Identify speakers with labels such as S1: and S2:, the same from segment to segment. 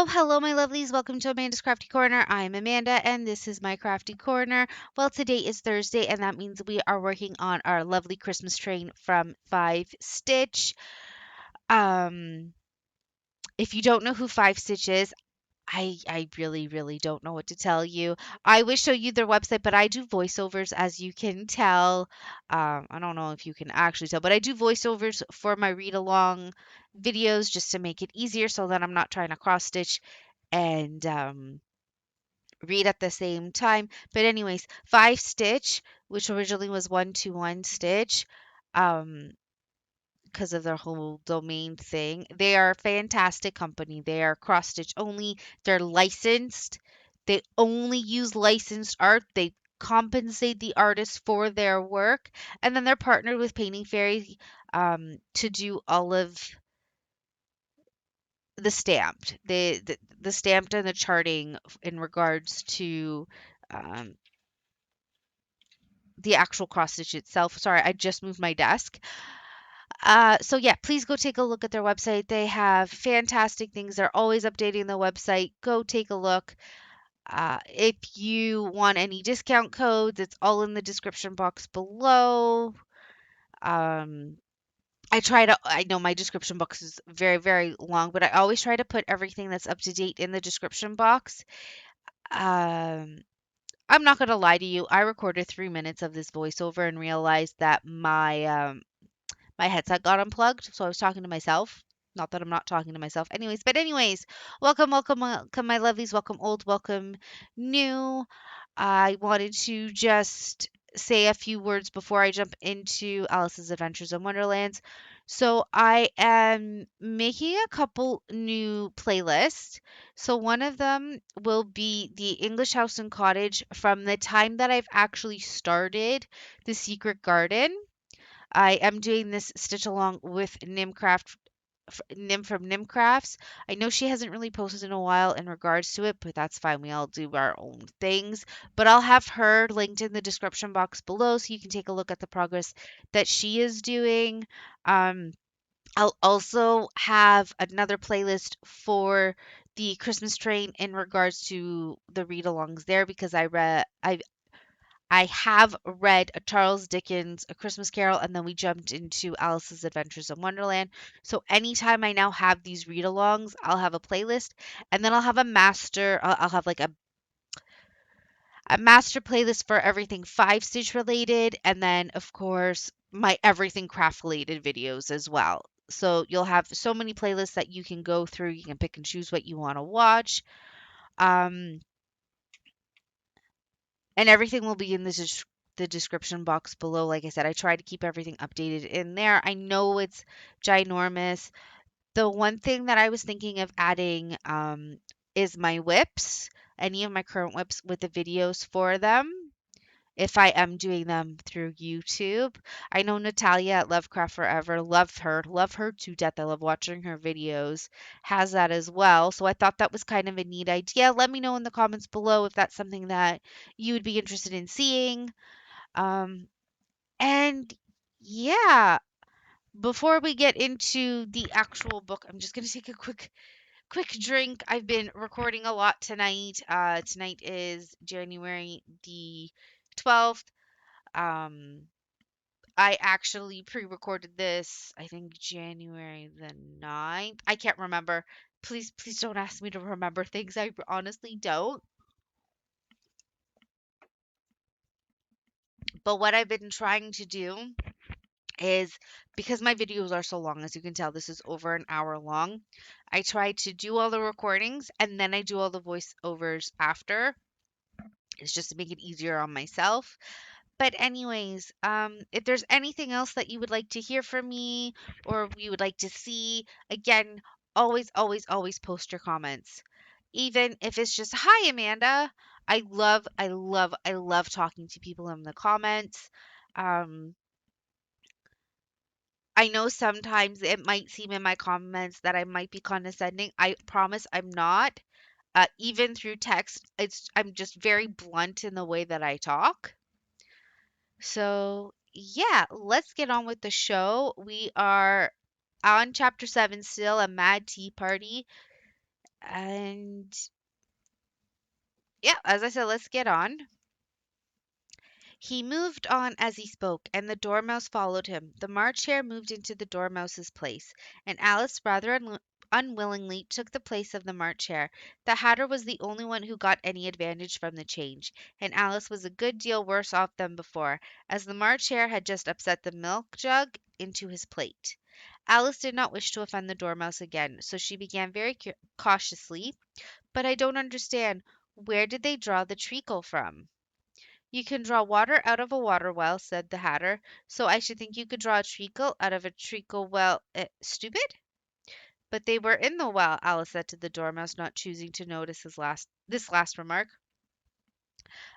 S1: Hello, my lovelies. Welcome to Amanda's Crafty Corner. I'm Amanda, and this is my Crafty Corner. Well, today is Thursday, and that means we are working on our lovely Christmas train from 5stitch. Um, if you don't know who 5stitch is, I really don't know what to tell you. I would show you their website, but I do voiceovers, as you can tell. I don't know if you can actually tell, but I do voiceovers for my read along videos just to make it easier so that I'm not trying to cross stitch and read at the same time. But anyways, 5stitch, which originally was 121 stitch, um, because of their whole domain thing. They are a fantastic company. They are cross stitch only. They're licensed. They only use licensed art. They compensate the artists for their work, and then they're partnered with Painting Fairy to do all of the stamped, the stamped and the charting in regards to um, the actual cross stitch itself. Sorry, I just moved my desk. So yeah, please go take a look at their website. They have fantastic things. They're always updating the website. Go take a look. If you want any discount codes, it's all in the description box below. Um, I know my description box is very long, but I always try to put everything that's up to date in the description box. Um, I'm not gonna lie to you. I recorded 3 minutes of this voiceover and realized that my headset got unplugged, so I was talking to myself. Not that I'm not talking to myself. Anyways, welcome, my lovelies. Welcome, old, welcome, new. I wanted to just say a few words before I jump into Alice's Adventures in Wonderland. So, I am making a couple new playlists. So, one of them will be the English House and Cottage from the time that I've actually started the Secret Garden. I am doing this stitch along with Nim from Nimcrafts. I know she hasn't really posted in a while in regards to it, but that's fine. We all do our own things. But I'll have her linked in the description box below so you can take a look at the progress that she is doing. Um, I'll also have another playlist for the Christmas train in regards to the read-alongs there because I have read a Charles Dickens A Christmas Carol, and then we jumped into Alice's Adventures in Wonderland. So anytime I now have these read-alongs, I'll have a playlist, and then I'll have a master. I'll have like a master playlist for everything 5stitch related, and then of course my everything craft related videos as well. So you'll have so many playlists that you can go through. You can pick and choose what you want to watch. Um, and everything will be in the description box below. Like I said, I try to keep everything updated in there. I know it's ginormous. The one thing that I was thinking of adding is my whips, any of my current whips with the videos for them. If I am doing them through YouTube. I know Natalia at Lovecraft Forever, love her to death. I love watching her videos, has that as well. So I thought that was kind of a neat idea. Let me know in the comments below if that's something that you would be interested in seeing. Um, and yeah, before we get into the actual book, I'm just gonna take a quick drink. I've been recording a lot tonight. Tonight is January the 12th. Um, I actually pre-recorded this, I think January the 9th. I can't remember. Please don't ask me to remember things. I honestly don't. But what I've been trying to do is because my videos are so long, as you can tell, this is over an hour long. I try to do all the recordings and then I do all the voiceovers after. It's just to make it easier on myself. But anyways, if there's anything else that you would like to hear from me or you would like to see, again, always post your comments. Even if it's just, hi, Amanda. I love talking to people in the comments. Um, I know sometimes it might seem in my comments that I might be condescending. I promise I'm not. Even through text, I'm just very blunt in the way that I talk. So, yeah, let's get on with the show. We are on chapter 7 still, a mad tea party. And yeah, as I said, let's get on. He moved on as he spoke, and the Dormouse followed him. The March Hare moved into the Dormouse's place, and Alice rather unwillingly took the place of the March Hare. The Hatter was the only one who got any advantage from the change, and Alice was a good deal worse off than before, as the March Hare had just upset the milk jug into his plate. Alice did not wish to offend the Dormouse again, so she began very cautiously. But I don't understand. Where did they draw the treacle from? "You can draw water out of a water well," said the Hatter, "so I should think you could draw a treacle out of a treacle well. Stupid?" "But they were in the well," Alice said to the Dormouse, not choosing to notice this last remark.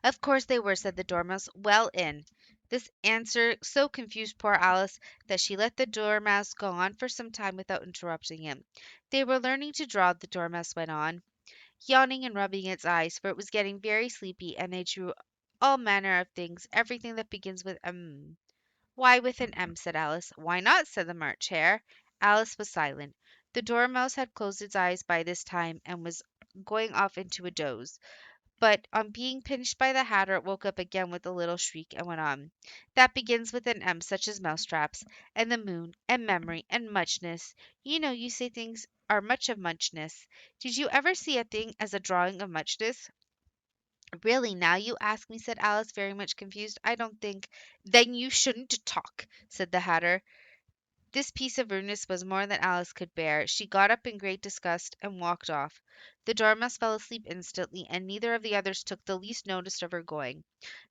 S1: "Of course they were," said the Dormouse, "well in." This answer so confused poor Alice that she let the Dormouse go on for some time without interrupting him. "They were learning to draw," the Dormouse went on, yawning and rubbing its eyes, for it was getting very sleepy, "and they drew all manner of things, everything that begins with M." "Why with an M?" said Alice. "Why not?" said the March Hare. Alice was silent. The Dormouse had closed its eyes by this time and was going off into a doze, but on being pinched by the Hatter it woke up again with a little shriek and went on. "That begins with an M, such as mousetraps, and the moon, and memory, and muchness. You know you say things are much of muchness. Did you ever see a thing as a drawing of muchness?" "Really, now you ask me," said Alice, very much confused. "I don't think—" "Then you shouldn't talk," said the Hatter. This piece of rudeness was more than Alice could bear. She got up in great disgust and walked off. The Dormouse fell asleep instantly, and neither of the others took the least notice of her going,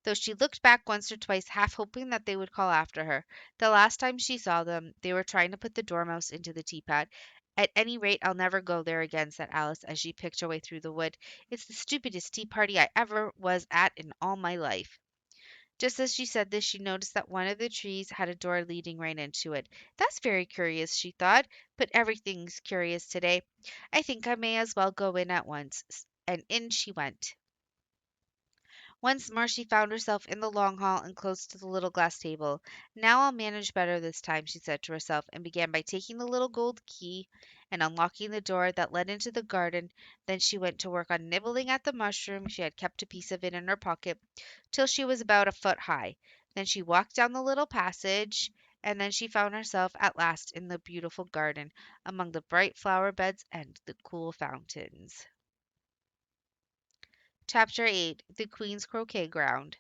S1: though she looked back once or twice, half hoping that they would call after her. The last time she saw them, they were trying to put the Dormouse into the teapot. "At any rate, I'll never go there again," said Alice, as she picked her way through the wood. "It's the stupidest tea party I ever was at in all my life." Just as she said this, she noticed that one of the trees had a door leading right into it. "That's very curious," she thought, "but everything's curious today. I think I may as well go in at once." And in she went. Once more she found herself in the long hall and close to the little glass table. "Now I'll manage better this time," she said to herself, and began by taking the little gold key and unlocking the door that led into the garden. Then she went to work on nibbling at the mushroom. She had kept a piece of it in her pocket till she was about a foot high. Then she walked down the little passage, and then she found herself at last in the beautiful garden, among the bright flower beds and the cool fountains. Chapter 8. The Queen's Croquet Ground.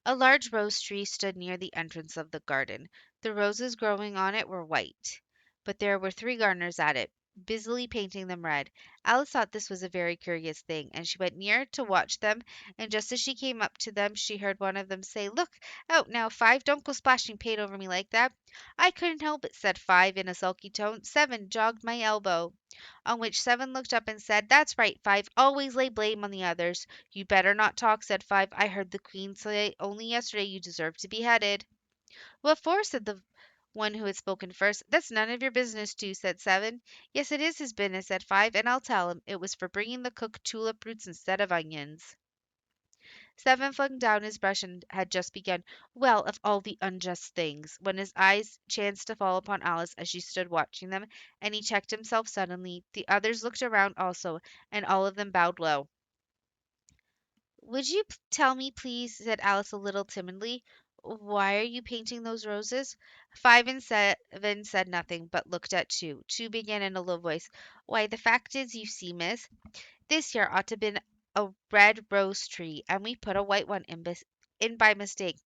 S1: A large rose tree stood near the entrance of the garden. The roses growing on it were white, but there were three gardeners at it, busily painting them red. Alice thought this was a very curious thing, and she went near to watch them, and just as she came up to them she heard one of them say, "Look out now, Five, don't go splashing paint over me like that." "I couldn't help it," said Five in a sulky tone. "Seven jogged my elbow." On which Seven looked up and said, "That's right, Five, always lay blame on the others." "You better not talk," said Five. "I heard the Queen say only yesterday you deserve to be beheaded." "What for?" said the one who had spoken first. "That's none of your business, too," said Seven. "Yes, it is his business," said Five, "and I'll tell him. It was for bringing the cook tulip roots instead of onions." Seven flung down his brush and had just begun, "Well, of all the unjust things," when his eyes chanced to fall upon Alice as she stood watching them, and he checked himself suddenly. The others looked around also, and all of them bowed low. "Would you tell me, please," said Alice a little timidly, "why are you painting those roses?" Five and Seven said nothing, but looked at Two. Two began in a low voice, "Why, the fact is, you see, miss, this here ought to been a red rose tree, and we put a white one in by mistake.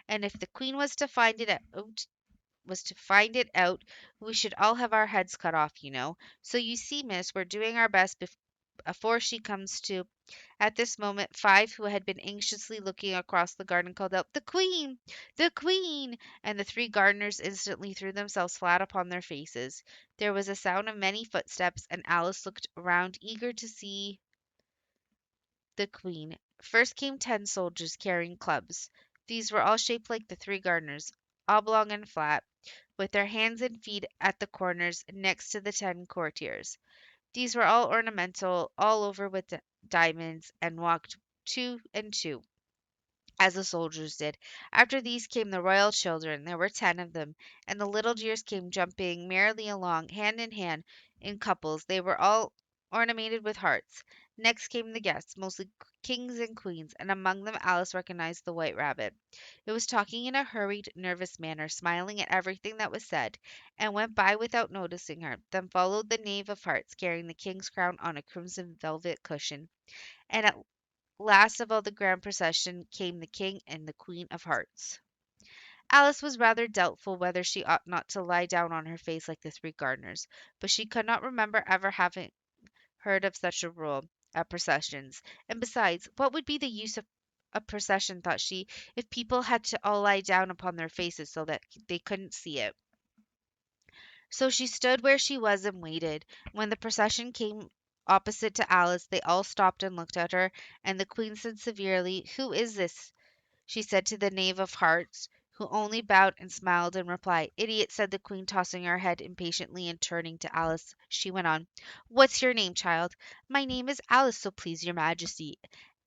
S1: And if the Queen was to find it out, we should all have our heads cut off, you know. So you see, miss, we're doing our best afore she comes to—" At this moment, Five, who had been anxiously looking across the garden, called out, "The Queen! The Queen!" And the three gardeners instantly threw themselves flat upon their faces. There was a sound of many footsteps, and Alice looked round eager to see the Queen. First came 10 soldiers carrying clubs. These were all shaped like the three gardeners, oblong and flat, with their hands and feet at the corners next to the 10 courtiers. These were all ornamental all over with diamonds, and walked two and two. as the soldiers did. After these came the royal children. There were 10 of them, and the little dears came jumping merrily along, hand in hand, in couples. They were all ornamented with hearts. Next came the guests, mostly kings and queens, and among them Alice recognized the white rabbit. It was talking in a hurried, nervous manner, smiling at everything that was said, and went by without noticing her. Then followed the knave of hearts, carrying the king's crown on a crimson velvet cushion. And at last of all the grand procession came the King and the Queen of Hearts. Alice was rather doubtful whether she ought not to lie down on her face like the three gardeners, but she could not remember ever having heard of such a rule at processions. And besides, what would be the use of a procession, thought she, if people had to all lie down upon their faces so that they couldn't see it? So she stood where she was and waited. When the procession came opposite to Alice, they all stopped and looked at her, and the Queen said severely, "Who is this?" she said to the Knave of Hearts, who only bowed and smiled in reply. "Idiot," said the Queen, tossing her head impatiently, and turning to Alice, she went on, "What's your name, child?" "My name is Alice, so please your Majesty,"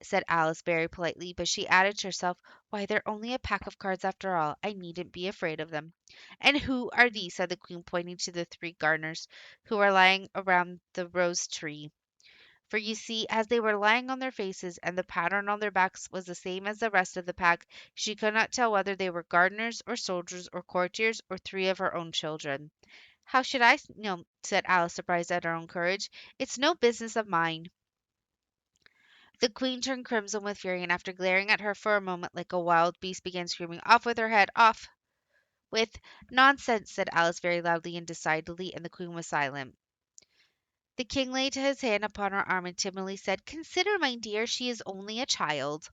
S1: said Alice very politely, but she added to herself, "Why, they're only a pack of cards after all. I needn't be afraid of them." "And who are these?" said the Queen, pointing to the three gardeners who were lying around the rose tree. For you see, as they were lying on their faces, and the pattern on their backs was the same as the rest of the pack, she could not tell whether they were gardeners, or soldiers, or courtiers, or three of her own children. "How should I know?" said Alice, surprised at her own courage. "It's no business of mine." The Queen turned crimson with fury, and after glaring at her for a moment like a wild beast, began screaming, "Off with her head! Off with—" "Nonsense!" said Alice very loudly and decidedly, and the Queen was silent. The King laid his hand upon her arm and timidly said, "Consider, my dear, she is only a child."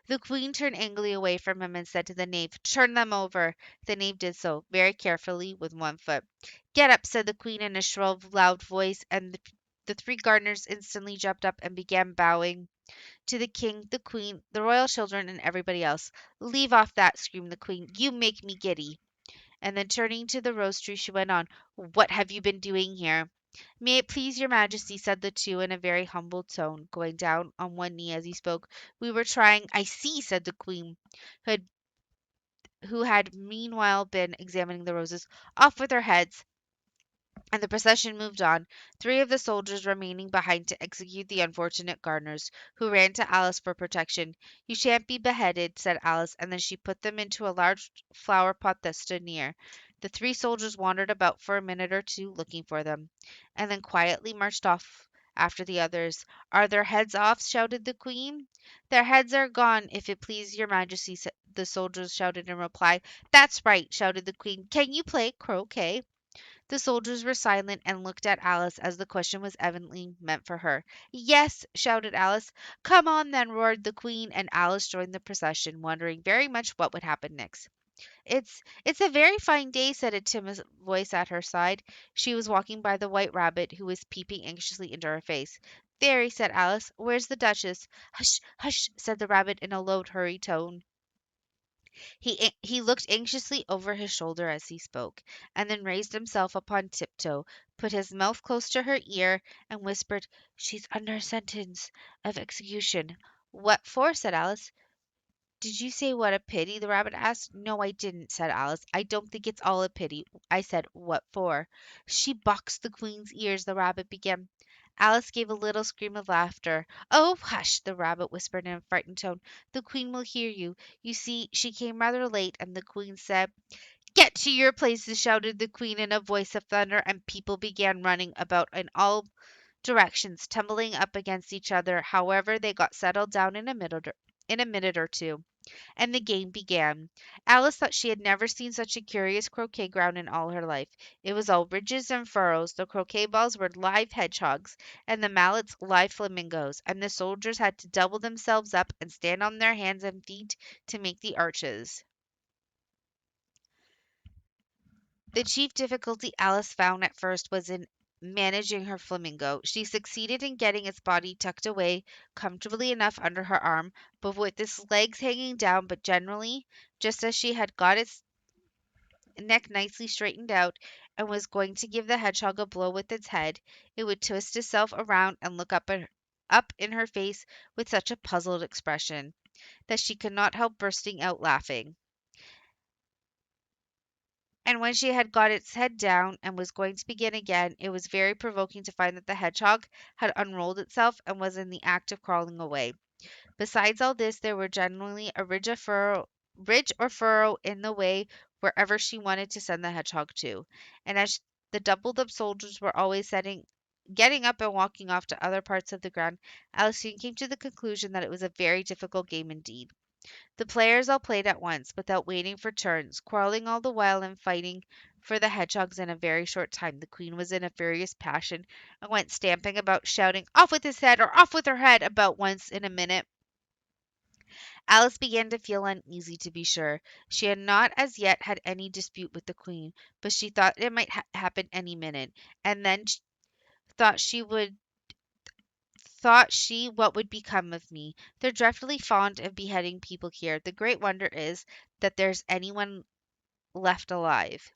S1: The Queen turned angrily away from him and said to the Knave, "Turn them over." The Knave did so, very carefully, with one foot. "Get up," said the Queen in a shrill, loud voice, and the three gardeners instantly jumped up and began bowing to the King, the Queen, the royal children, and everybody else. "Leave off that," screamed the Queen. "You make me giddy." And then turning to the rose tree, she went on, "What have you been doing here?" "May it please your Majesty," said the two in a very humble tone, going down on one knee as he spoke, "we were trying—" "I see," said the Queen, who had meanwhile been examining the roses. "Off with their heads." And the procession moved on, three of the soldiers remaining behind to execute the unfortunate gardeners, who ran to Alice for protection. "You shan't be beheaded," said Alice, and then she put them into a large flower pot that stood near. The three soldiers wandered about for a minute or two, looking for them, and then quietly marched off after the others. "Are their heads off?" shouted the Queen. "Their heads are gone, if it please your Majesty," the soldiers shouted in reply. "That's right," shouted the Queen. "Can you play croquet?" The soldiers were silent and looked at Alice, as the question was evidently meant for her. "Yes," shouted Alice. "Come on, then," roared the Queen, and Alice joined the procession, wondering very much what would happen next. "It's a very fine day," said a timid voice at her side. She was walking by the white rabbit, who was peeping anxiously into her face. "Very," said Alice. "Where's the Duchess?" "Hush, hush," said the rabbit in a low, hurried tone. He looked anxiously over his shoulder as he spoke, and then raised himself upon tiptoe, put his mouth close to her ear, and whispered, "She's under sentence of execution." "What for?" said Alice. "Did you say what a pity?" the rabbit asked. "No, I didn't," said Alice. "I don't think it's all a pity. I said, what for?" "She boxed the Queen's ears," the rabbit began. Alice gave a little scream of laughter. "Oh, hush!" the rabbit whispered in a frightened tone. "The Queen will hear you. You see, she came rather late, and the Queen said—" "Get to your places!" shouted the Queen in a voice of thunder, and people began running about in all directions, tumbling up against each other. However, they got settled down in a minute or two, and the game began. Alice thought she had never seen such a curious croquet ground in all her life. It was all ridges and furrows. The croquet balls were live hedgehogs, and the mallets live flamingos, and the soldiers had to double themselves up and stand on their hands and feet to make the arches. The chief difficulty Alice found at first was in managing her flamingo. She succeeded in getting its body tucked away comfortably enough under her arm, but with its legs hanging down, but generally, just as she had got its neck nicely straightened out, and was going to give the hedgehog a blow with its head, it would twist itself around and look up in her face with such a puzzled expression. that she could not help bursting out laughing. And when she had got its head down and was going to begin again, it was very provoking to find that the hedgehog had unrolled itself and was in the act of crawling away. Besides all this, there were generally a ridge or furrow in the way wherever she wanted to send the hedgehog to. And as the doubled up soldiers were always getting up and walking off to other parts of the ground, Alice soon came to the conclusion that it was a very difficult game indeed. The players all played at once, without waiting for turns, quarreling all the while and fighting for the hedgehogs in a very short time. The queen was in a furious passion and went stamping about, shouting, "Off with his head!" or "Off with her head!" about once in a minute. Alice began to feel uneasy, to be sure. She had not as yet had any dispute with the queen, but she thought it might happen any minute, and then thought she would thought she what would become of me. They're dreadfully fond of beheading people here. The great wonder is that there's anyone left alive.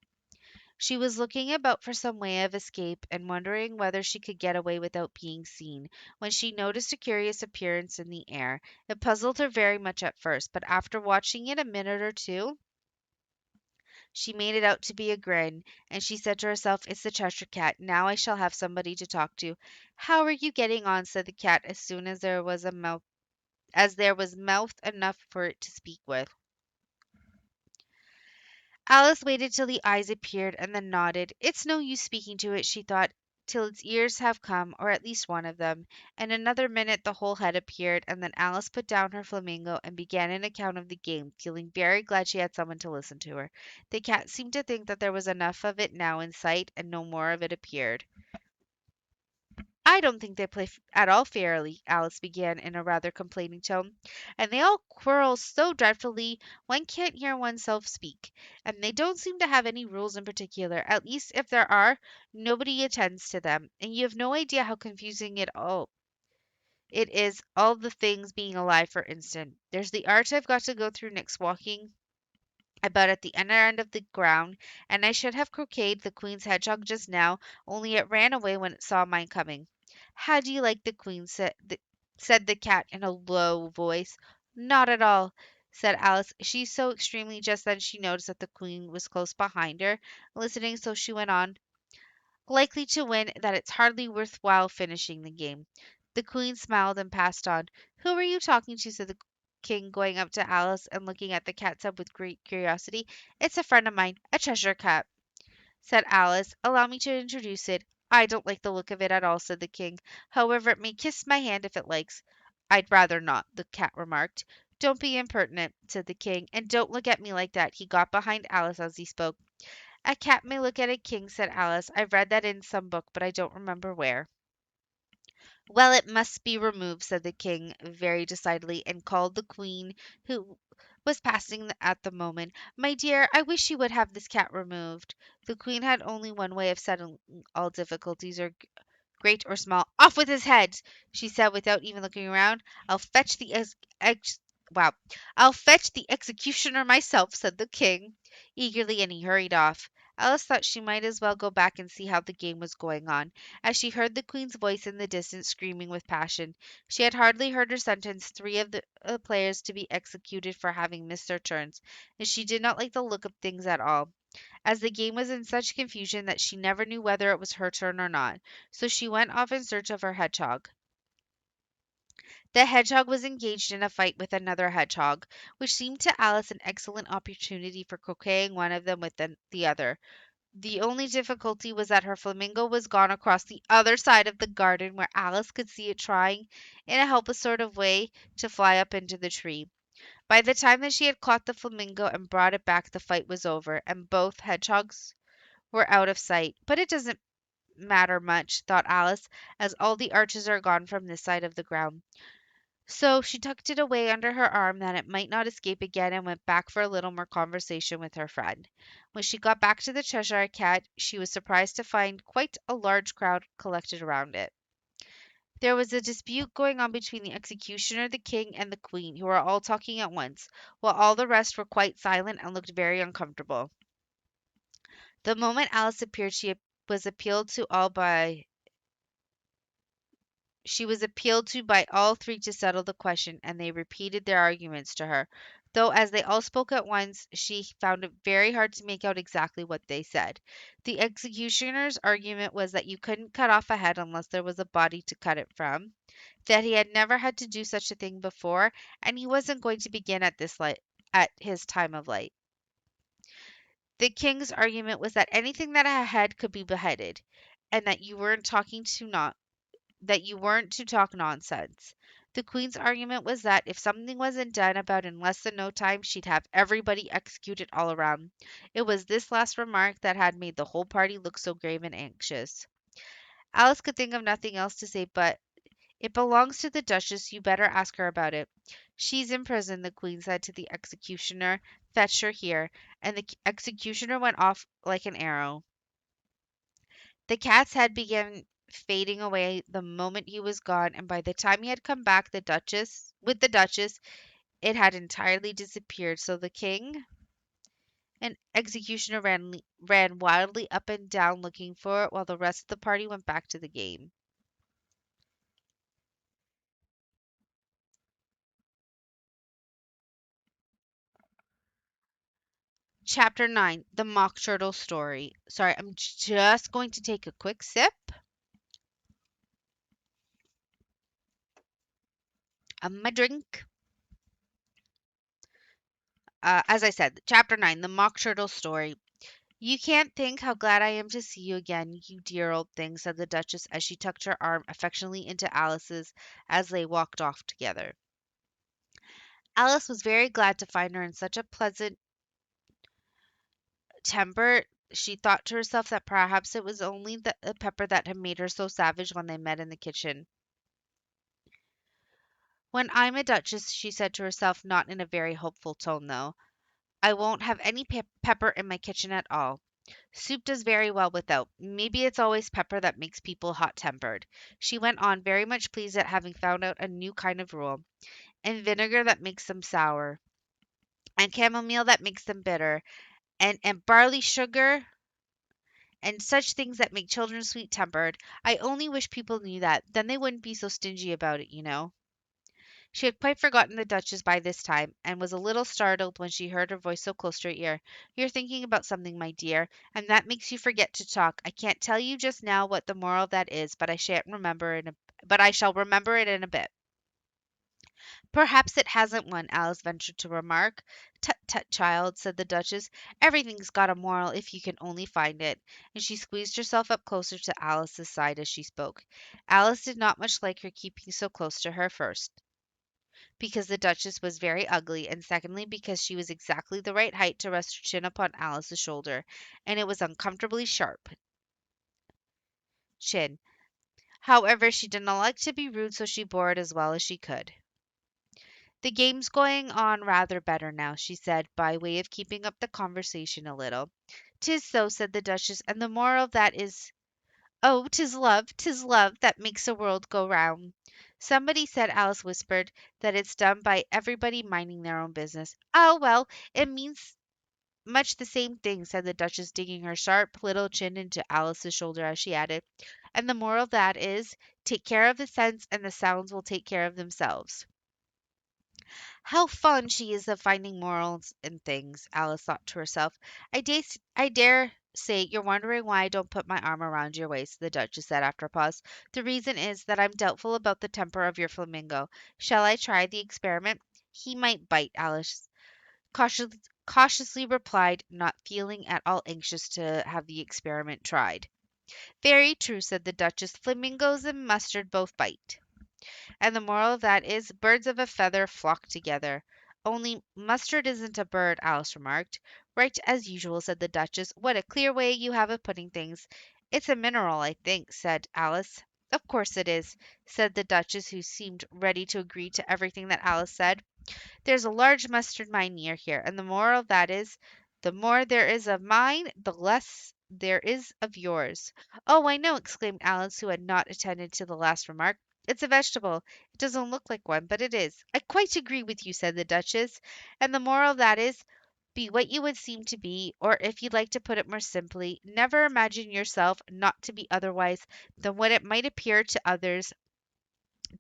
S1: She was looking about for some way of escape and wondering whether she could get away without being seen, when she noticed a curious appearance in the air. It puzzled her very much at first, but after watching it a minute or two, she made it out to be a grin, and she said to herself, "It's the Cheshire Cat. Now I shall have somebody to talk to." "How are you getting on?" said the cat, as soon as there was mouth enough for it to speak with. Alice waited till the eyes appeared and then nodded. "It's no use speaking to it," she thought, "till its ears have come, or at least one of them." In another minute the whole head appeared, and then Alice put down her flamingo and began an account of the game, feeling very glad she had someone to listen to her. The cat seemed to think that there was enough of it now in sight, and no more of it appeared. "I don't think they play at all fairly," Alice began in a rather complaining tone, "and they all quarrel so dreadfully one can't hear oneself speak. And they don't seem to have any rules in particular. At least, if there are, nobody attends to them. And you have no idea how confusing it is, all the things being alive, for instance. There's the arch I've got to go through next, walking about at the other end of the ground, and I should have croqueted the queen's hedgehog just now, only it ran away when it saw mine coming." "How do you like the queen?" said the cat in a low voice. "Not at all," said Alice. She so extremely just then she noticed that the queen was close behind her, listening, so she went on, "Likely to win that it's hardly worth while finishing the game." The queen smiled and passed on. "Who were you talking to?" said the king, going up to Alice and looking at the cat's head with great curiosity. "It's a friend of mine, a Cheshire cat," said Alice. "Allow me to introduce it." "I don't like the look of it at all," said the king. "However, it may kiss my hand if it likes." "I'd rather not," the cat remarked. "Don't be impertinent," said the king, "and don't look at me like that." He got behind Alice as he spoke. "A cat may look at a king," said Alice. "I've read that in some book, but I don't remember where." "Well, it must be removed," said the king very decidedly, and called the queen, who was passing at the moment. "My dear, I wish you would have this cat removed." The queen had only one way of settling all difficulties, great or small. "Off with his head!" she said without even looking around. "I'll fetch the ex- wow. "I'll fetch the executioner myself," said the king eagerly, and he hurried off. Alice thought she might as well go back and see how the game was going on, as she heard the queen's voice in the distance screaming with passion. She had hardly heard her sentence three of the players to be executed for having missed their turns, and she did not like the look of things at all, as the game was in such confusion that she never knew whether it was her turn or not. So she went off in search of her hedgehog. The hedgehog was engaged in a fight with another hedgehog, which seemed to Alice an excellent opportunity for croqueting one of them with the other. The only difficulty was that her flamingo was gone across the other side of the garden, where Alice could see it trying, in a helpless sort of way, to fly up into the tree. By the time that she had caught the flamingo and brought it back, the fight was over, and both hedgehogs were out of sight. "But it doesn't matter much," thought Alice, "as all the arches are gone from this side of the ground." So she tucked it away under her arm that it might not escape again, and went back for a little more conversation with her friend. When she got back to the Cheshire Cat, she was surprised to find quite a large crowd collected around it. There was a dispute going on between the executioner, the king, and the queen, who were all talking at once, while all the rest were quite silent and looked very uncomfortable. The moment Alice appeared, she was appealed to all by She was appealed to by all three to settle the question, and they repeated their arguments to her. Though, as they all spoke at once, she found it very hard to make out exactly what they said. The executioner's argument was that you couldn't cut off a head unless there was a body to cut it from, that he had never had to do such a thing before, and he wasn't going to begin at his time of life. The king's argument was that anything that had a head could be beheaded, and that you weren't to talk nonsense. The queen's argument was that if something wasn't done about in less than no time, she'd have everybody executed all around. It was this last remark that had made the whole party look so grave and anxious. Alice could think of nothing else to say but, "It belongs to the Duchess. You better ask her about it." "She's in prison," the queen said to the executioner. "Fetch her here." And the executioner went off like an arrow. The cat's head began fading away the moment he was gone, and by the time he had come back with the Duchess, it had entirely disappeared. So the king and executioner ran wildly up and down looking for it, while the rest of the party went back to the game. Chapter 9: The Mock Turtle Story. Sorry, I'm just going to take a quick sip of my drink. As I said, Chapter 9: The Mock Turtle Story. "You can't think how glad I am to see you again, you dear old thing," said the Duchess as she tucked her arm affectionately into Alice's as they walked off together. Alice was very glad to find her in such a pleasant temper. She thought to herself that perhaps it was only the pepper that had made her so savage when they met in the kitchen. "When I'm a duchess," she said to herself, not in a very hopeful tone, though, "I won't have any pepper in my kitchen at all. Soup does very well without. Maybe it's always pepper that makes people hot-tempered," she went on, very much pleased at having found out a new kind of rule. "And vinegar that makes them sour, and chamomile that makes them bitter, and barley sugar, and such things that make children sweet-tempered. I only wish people knew that. Then they wouldn't be so stingy about it, you know." She had quite forgotten the Duchess by this time, and was a little startled when she heard her voice so close to her ear. "You're thinking about something, my dear, and that makes you forget to talk. I can't tell you just now what the moral of that is, but I shall remember it in a bit." "Perhaps it hasn't one," Alice ventured to remark. "Tut, tut, child," said the Duchess. "Everything's got a moral if you can only find it." And she squeezed herself up closer to Alice's side as she spoke. Alice did not much like her keeping so close to her, first because the Duchess was very ugly, and secondly because she was exactly the right height to rest her chin upon Alice's shoulder, and it was uncomfortably sharp chin. However, she did not like to be rude, so she bore it as well as she could. "The game's going on rather better now," she said, by way of keeping up the conversation a little. "'Tis so," said the Duchess, "and the moral of that is, oh, 'tis love that makes the world go round." "Somebody said," Alice whispered, "that it's done by everybody minding their own business." "Ah, well, it means much the same thing," said the Duchess, digging her sharp little chin into Alice's shoulder as she added, "and the moral of that is, take care of the scents and the sounds will take care of themselves." "How fond she is of finding morals in things," Alice thought to herself. I dare say you're wondering why I don't put my arm around your waist," the Duchess said after a pause. "The reason is that I'm doubtful about the temper of your flamingo. Shall I try the experiment?" "He might bite," Alice cautiously replied, not feeling at all anxious to have the experiment tried. "Very true," said the Duchess. "Flamingoes and mustard both bite. And the moral of that is, birds of a feather flock together." "Only mustard isn't a bird," Alice remarked. "Right as usual," said the Duchess. "What a clear way you have of putting things." "It's a mineral, I think," said Alice. "Of course it is," said the Duchess, who seemed ready to agree to everything that Alice said. "There's a large mustard mine near here, and the moral of that is, the more there is of mine, the less there is of yours." "Oh, I know," exclaimed Alice, who had not attended to the last remark. "It's a vegetable. It doesn't look like one, but it is." "I quite agree with you," said the Duchess. "And the moral of that is, be what you would seem to be, or if you'd like to put it more simply, never imagine yourself not to be otherwise than what it might appear to others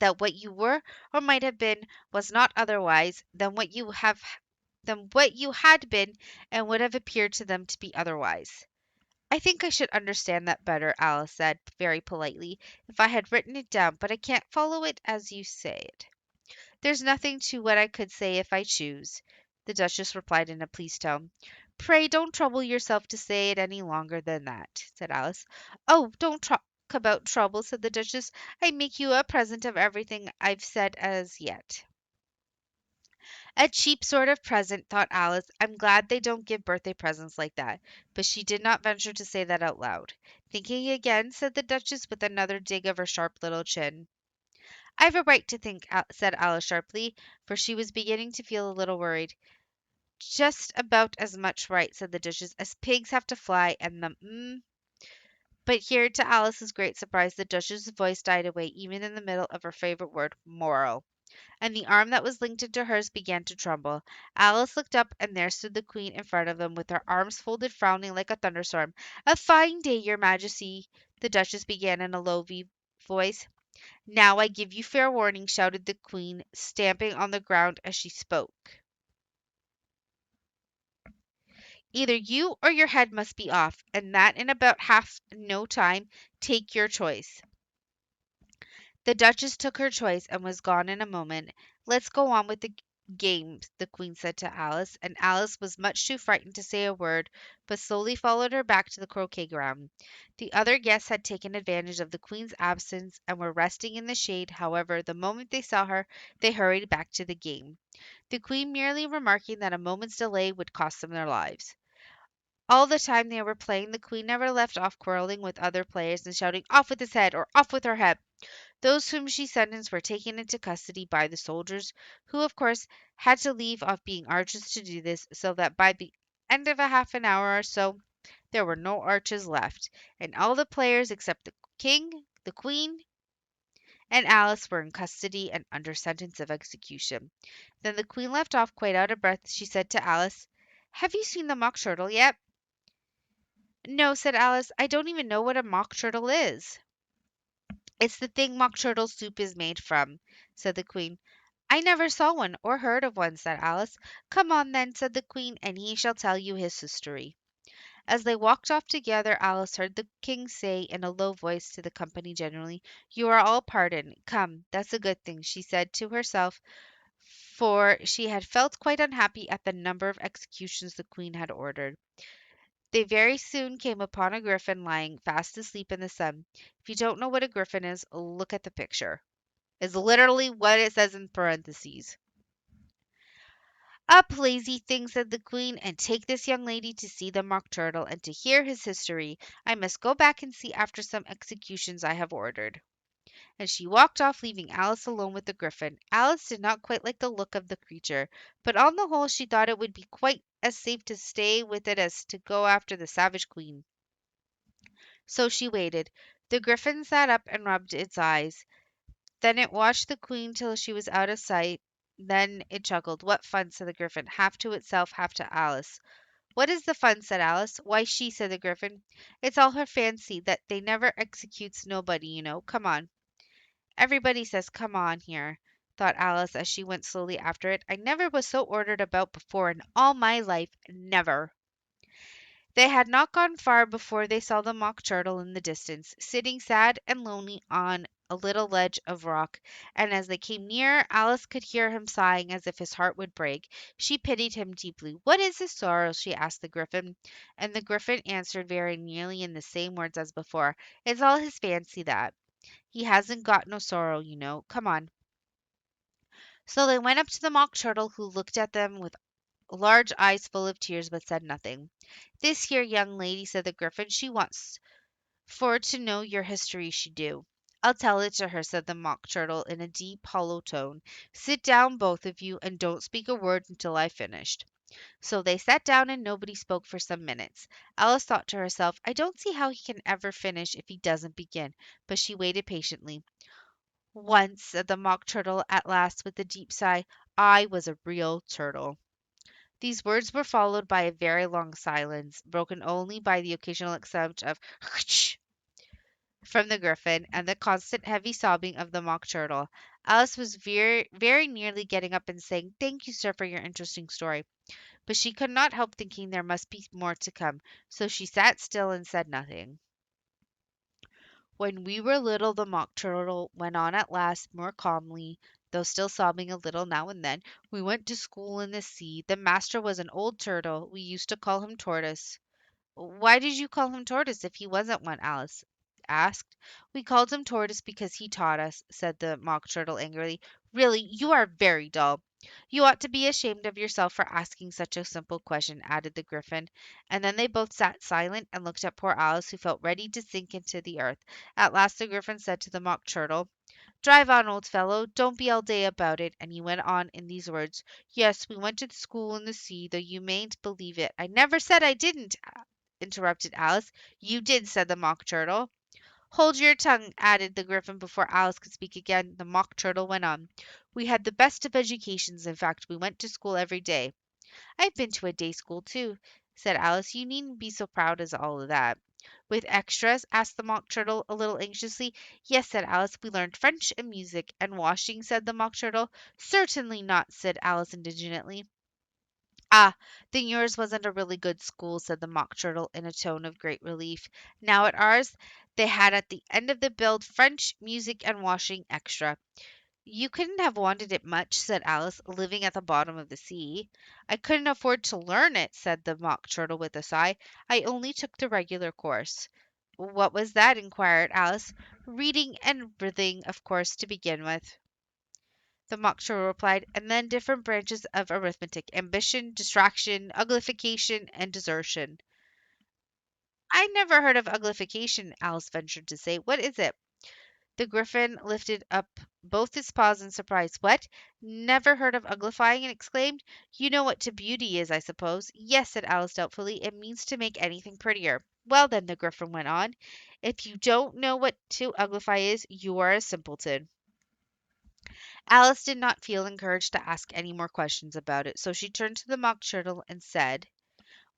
S1: that what you were or might have been was not otherwise than what you had been and would have appeared to them to be otherwise. I think I should understand that better, Alice said very politely, if I had written it down, but I can't follow it as you say it. There's nothing to what I could say if I choose, the Duchess replied in a pleased tone. Pray don't trouble yourself to say it any longer than that, said Alice. Oh, don't talk about trouble, said the Duchess. I make you a present of everything I've said as yet. A cheap sort of present, thought Alice. I'm glad they don't give birthday presents like that. But she did not venture to say that out loud. Thinking again, said the Duchess with another dig of her sharp little chin. I've a right to think, said Alice sharply, for she was beginning to feel a little worried. Just about as much right, said the Duchess, as pigs have to fly, and the. But here, to Alice's great surprise, the Duchess's voice died away, even in the middle of her favorite word, moral, and the arm that was linked into hers began to tremble. Alice looked up, and there stood the Queen in front of them, with her arms folded, frowning like a thunderstorm. A fine day, your Majesty, the Duchess began in a low voice. Now I give you fair warning, shouted the Queen, stamping on the ground as she spoke. Either you or your head must be off, and that in about half no time. Take your choice. The Duchess took her choice and was gone in a moment. Let's go on with the game, the Queen said to Alice, and Alice was much too frightened to say a word, but slowly followed her back to the croquet ground. The other guests had taken advantage of the Queen's absence and were resting in the shade. However, the moment they saw her, they hurried back to the game, the Queen merely remarking that a moment's delay would cost them their lives. All the time they were playing, the Queen never left off quarreling with other players and shouting, "Off with his head!" or "Off with her head!" Those whom she sentenced were taken into custody by the soldiers, who, of course, had to leave off being archers to do this, so that by the end of a half an hour or so there were no archers left, and all the players except the King, the Queen, and Alice were in custody and under sentence of execution. Then the Queen left off quite out of breath. She said to Alice, "Have you seen the Mock Turtle yet?" "No," said Alice. "I don't even know what a Mock Turtle is." "It's the thing Mock Turtle soup is made from," said the Queen. "I never saw one or heard of one," said Alice. "Come on, then," said the Queen, "and he shall tell you his history." As they walked off together, Alice heard the King say in a low voice to the company generally, "You are all pardoned. Come, that's a good thing," she said to herself, for she had felt quite unhappy at the number of executions the Queen had ordered. They very soon came upon a griffin lying fast asleep in the sun. If you don't know what a griffin is, look at the picture. Is literally what it says in parentheses. "Up, lazy thing," said the Queen, "and take this young lady to see the Mock Turtle and to hear his history. I must go back and see after some executions I have ordered." And she walked off, leaving Alice alone with the Griffin. Alice did not quite like the look of the creature, but on the whole she thought it would be quite as safe to stay with it as to go after the savage Queen. So she waited. The Griffin sat up and rubbed its eyes. Then it watched the Queen till she was out of sight. Then it chuckled. "What fun," said the Griffin, half to itself, half to Alice. "What is the fun?" said Alice. "Why, she," said the Griffin. "It's all her fancy that they never executes nobody, you know. Come on." Everybody says "come on" here, thought Alice as she went slowly after it. "I never was so ordered about before in all my life. Never." They had not gone far before they saw the Mock Turtle in the distance, sitting sad and lonely on a little ledge of rock, and as they came near, Alice could hear him sighing as if his heart would break. She pitied him deeply. "What is his sorrow?" she asked the Griffin, and the Griffin answered very nearly in the same words as before. "It's all his fancy, that. He hasn't got no sorrow, you know. Come on." So they went up to the Mock Turtle, who looked at them with large eyes full of tears, but said nothing. "This here young lady," said the Griffin, "she wants for to know your history, she do." "I'll tell it to her," said the Mock Turtle in a deep, hollow tone. "Sit down, both of you, and don't speak a word until I've finished." So they sat down, and nobody spoke for some minutes. Alice thought to herself, "I don't see how he can ever finish if he doesn't begin," but she waited patiently. "Once," said the Mock Turtle at last with a deep sigh, "I was a real turtle." These words were followed by a very long silence, broken only by the occasional sound of "Htch!" from the Gryphon and the constant heavy sobbing of the Mock Turtle. Alice was very nearly getting up and saying, "Thank you, sir, for your interesting story." But she could not help thinking there must be more to come, so she sat still and said nothing. "When we were little," the Mock Turtle went on at last, more calmly, though still sobbing a little now and then, "we went to school in the sea. The master was an old turtle. We used to call him Tortoise." "Why did you call him Tortoise if he wasn't one?" Alice asked. "We called him Tortoise because he taught us," said the Mock Turtle angrily. "Really, you are very dull." "You ought to be ashamed of yourself for asking such a simple question," added the Gryphon. And then they both sat silent and looked at poor Alice, who felt ready to sink into the earth. At last the Gryphon said to the Mock Turtle, "Drive on, old fellow. Don't be all day about it." And he went on in these words: "Yes, we went to school in the sea, though you mayn't believe it." "I never said I didn't," interrupted Alice. "You did," said the Mock Turtle. "Hold your tongue," added the Gryphon before Alice could speak again. The Mock Turtle went on: "We had the best of educations. In fact, we went to school every day." "I've been to a day school, too," said Alice. "You needn't be so proud as all of that." "With extras?" asked the Mock Turtle a little anxiously. "Yes," said Alice. "We learned French and music." "And washing?" said the Mock Turtle. "Certainly not," said Alice indignantly. "Ah, then yours wasn't a really good school," said the Mock Turtle in a tone of great relief. "Now at ours they had at the end of the bill French, music, and washing extra." "You couldn't have wanted it much," said Alice, "living at the bottom of the sea." "I couldn't afford to learn it," said the Mock Turtle with a sigh. "I only took the regular course." "What was that?" inquired Alice. "Reading and Riddling, of course, to begin with," the Mock Turtle replied, "and then different branches of arithmetic: ambition, distraction, uglification, and desertion." "I never heard of uglification," Alice ventured to say. "What is it?" The Gryphon lifted up both its paws in surprise. "What? Never heard of uglifying?" it exclaimed. "You know what to beauty is, I suppose." "Yes," said Alice doubtfully. "It means to make anything prettier." "Well, then," the Gryphon went on, "if you don't know what to uglify is, you are a simpleton." Alice did not feel encouraged to ask any more questions about it, so she turned to the Mock Turtle and said,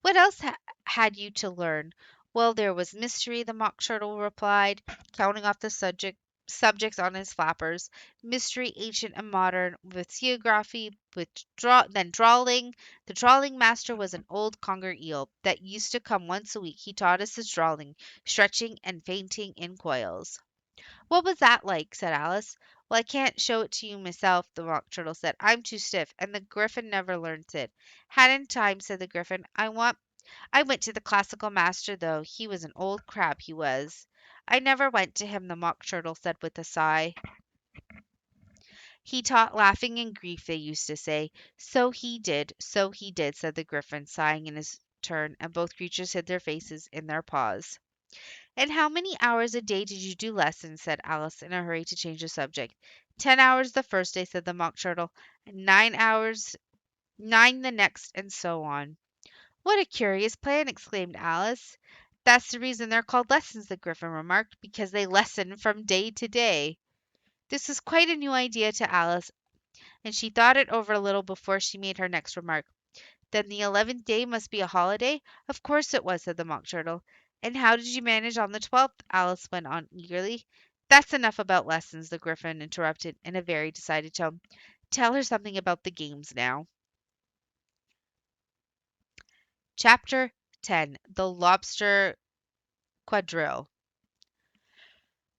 S1: "What else had you to learn?" "Well, there was mystery," the Mock Turtle replied, counting off the subjects on his flappers. "Mystery, ancient and modern, with geography, with then drawling. The drawling master was an old conger eel that used to come once a week. He taught us his drawling, stretching and fainting in coils." "What was that like?" said Alice. "Well, I can't show it to you myself," the Mock Turtle said. "I'm too stiff, and the Gryphon never learnt it." "Hadn't time," said the Gryphon. I went to the classical master, though. He was an old crab, he was." "I never went to him," the Mock Turtle said with a sigh. "He taught laughing and grief, they used to say." So he did," said the Gryphon, sighing in his turn, and both creatures hid their faces in their paws. "And how many hours a day did you do lessons?" said Alice, in a hurry to change the subject. "10 hours the first day," said the Mock Turtle, "and 9 hours, 9 the next, and so on." "What a curious plan!" exclaimed Alice. "That's the reason they're called lessons," the Gryphon remarked, "because they lessen from day to day." This was quite a new idea to Alice, and she thought it over a little before she made her next remark. "Then the 11th day must be a holiday?" "Of course it was," said the Mock Turtle. "And how did you manage on the 12th?" Alice went on eagerly. "That's enough about lessons," the Gryphon interrupted in a very decided tone. "Tell her something about the games now." Chapter 10: The Lobster Quadrille.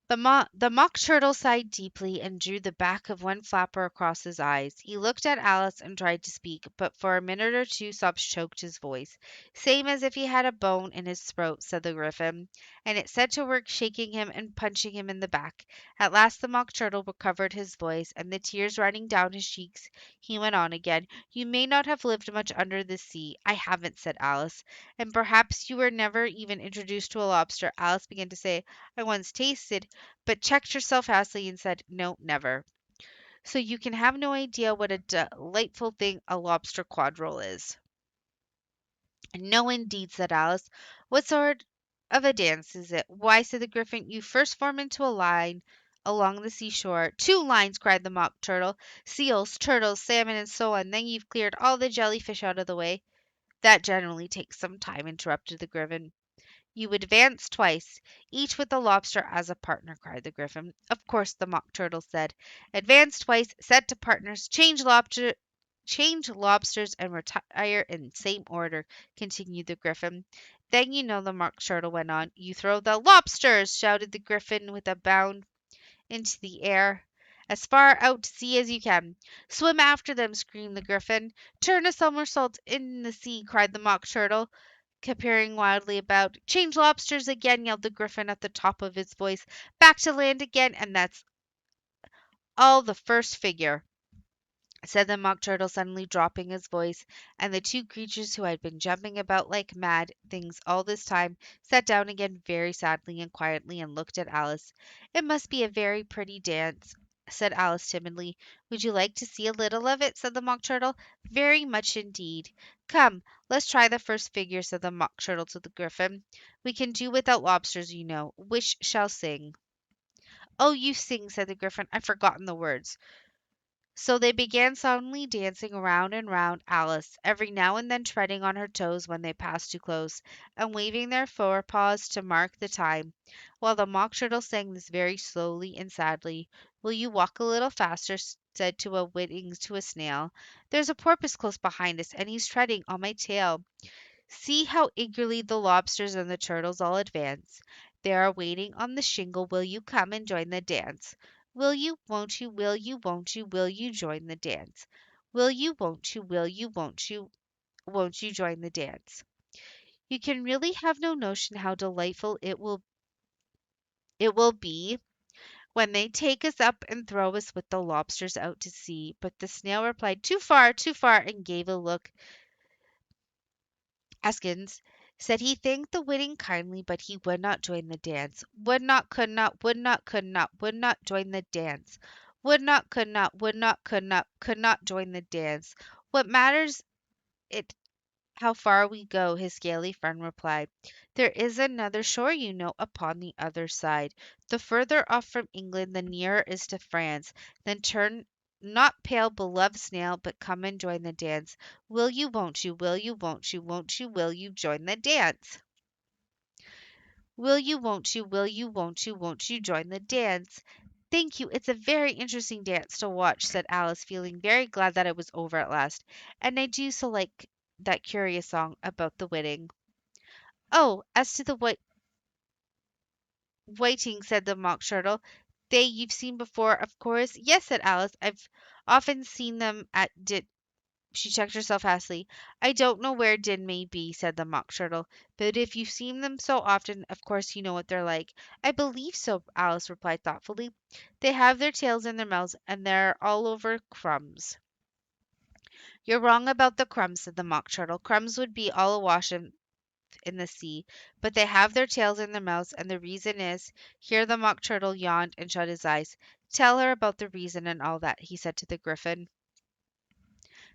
S1: The Mock Turtle sighed deeply and drew the back of one flapper across his eyes. He looked at Alice and tried to speak, but for a minute or two sobs choked his voice. "Same as if he had a bone in his throat," said the Gryphon, and it set to work shaking him and punching him in the back. At last the Mock Turtle recovered his voice, and the tears running down his cheeks, he went on again. "You may not have lived much under the sea." "I haven't," said Alice. "And perhaps you were never even introduced to a lobster." Alice began to say, "I once tasted," but checked herself hastily and said, "No, never." "So you can have no idea what a delightful thing a lobster quadrille is." "No, indeed," said Alice. "What sort of a dance is it?" "Why," said the Gryphon, "you first form into a line along the seashore." "Two lines!" cried the Mock Turtle. "Seals, turtles, salmon, and so on. Then you've cleared all the jellyfish out of the way." "That generally takes some time," interrupted the Gryphon. You advance twice, each with the lobster as a partner, cried the Gryphon. Of course, the Mock Turtle said. Advance twice, set to partners, change lobsters and retire in same order, continued the Gryphon. Then you know, the Mock Turtle went on. You throw the lobsters, shouted the Gryphon with a bound into the air, as far out to sea as you can. Swim after them, screamed the Gryphon. Turn a somersault in the sea, cried the Mock Turtle, capering wildly about. Change lobsters again, yelled the Gryphon at the top of his voice. Back to land again, and that's all the first figure, said the Mock Turtle, suddenly dropping his voice, and the two creatures who had been jumping about like mad things all this time sat down again very sadly and quietly and looked at Alice. It must be a very pretty dance, said Alice timidly. Would you like to see a little of it? Said the Mock Turtle. Very much indeed. Come, let's try the first figure, said the Mock Turtle to the Gryphon. We can do without lobsters, you know. Which shall sing? Oh, you sing, said the Gryphon. I've forgotten the words. So they began solemnly dancing round and round Alice, every now and then treading on her toes when they passed too close, and waving their forepaws to mark the time, while the Mock Turtle sang this very slowly and sadly. Will you walk a little faster? Said to a whiting to a snail. There's a porpoise close behind us, and he's treading on my tail. See how eagerly the lobsters and the turtles all advance. They are waiting on the shingle. Will you come and join the dance? Will you, won't you, will you, won't you, will you join the dance? Will you, won't you, will you, won't you join the dance? You can really have no notion how delightful it will be when they take us up and throw us with the lobsters out to sea. But the snail replied, too far, and gave a look Askins said he thanked the Whiting kindly, but he would not join the dance. Would not, could not, would not, could not, would not join the dance. Would not, could not, would not, could not join the dance. What matters it how far we go? His scaly friend replied. There is another shore, you know, upon the other side. The further off from England, the nearer is to France. Then turn not pale, beloved snail, but come and join the dance. Will you, won't you, will you, won't you, will you join the dance? Will you, won't you join the dance? Thank you. It's a very interesting dance to watch, said Alice, feeling very glad that it was over at last. And I do so like that curious song about the wedding. Oh, as to the whiting, said the Mock Turtle. They you've seen before, of course. Yes, said Alice. I've often seen them at She checked herself hastily. I don't know where Din may be, said the Mock Turtle, but if you've seen them so often, of course you know what they're like. I believe so, Alice replied thoughtfully. They have their tails in their mouths, and they're all over crumbs. You're wrong about the crumbs, said the Mock Turtle. Crumbs would be all awash in the sea, but they have their tails in their mouths, and the reason is here the Mock Turtle yawned and shut his eyes. Tell her about the reason and all that, he said to the Gryphon.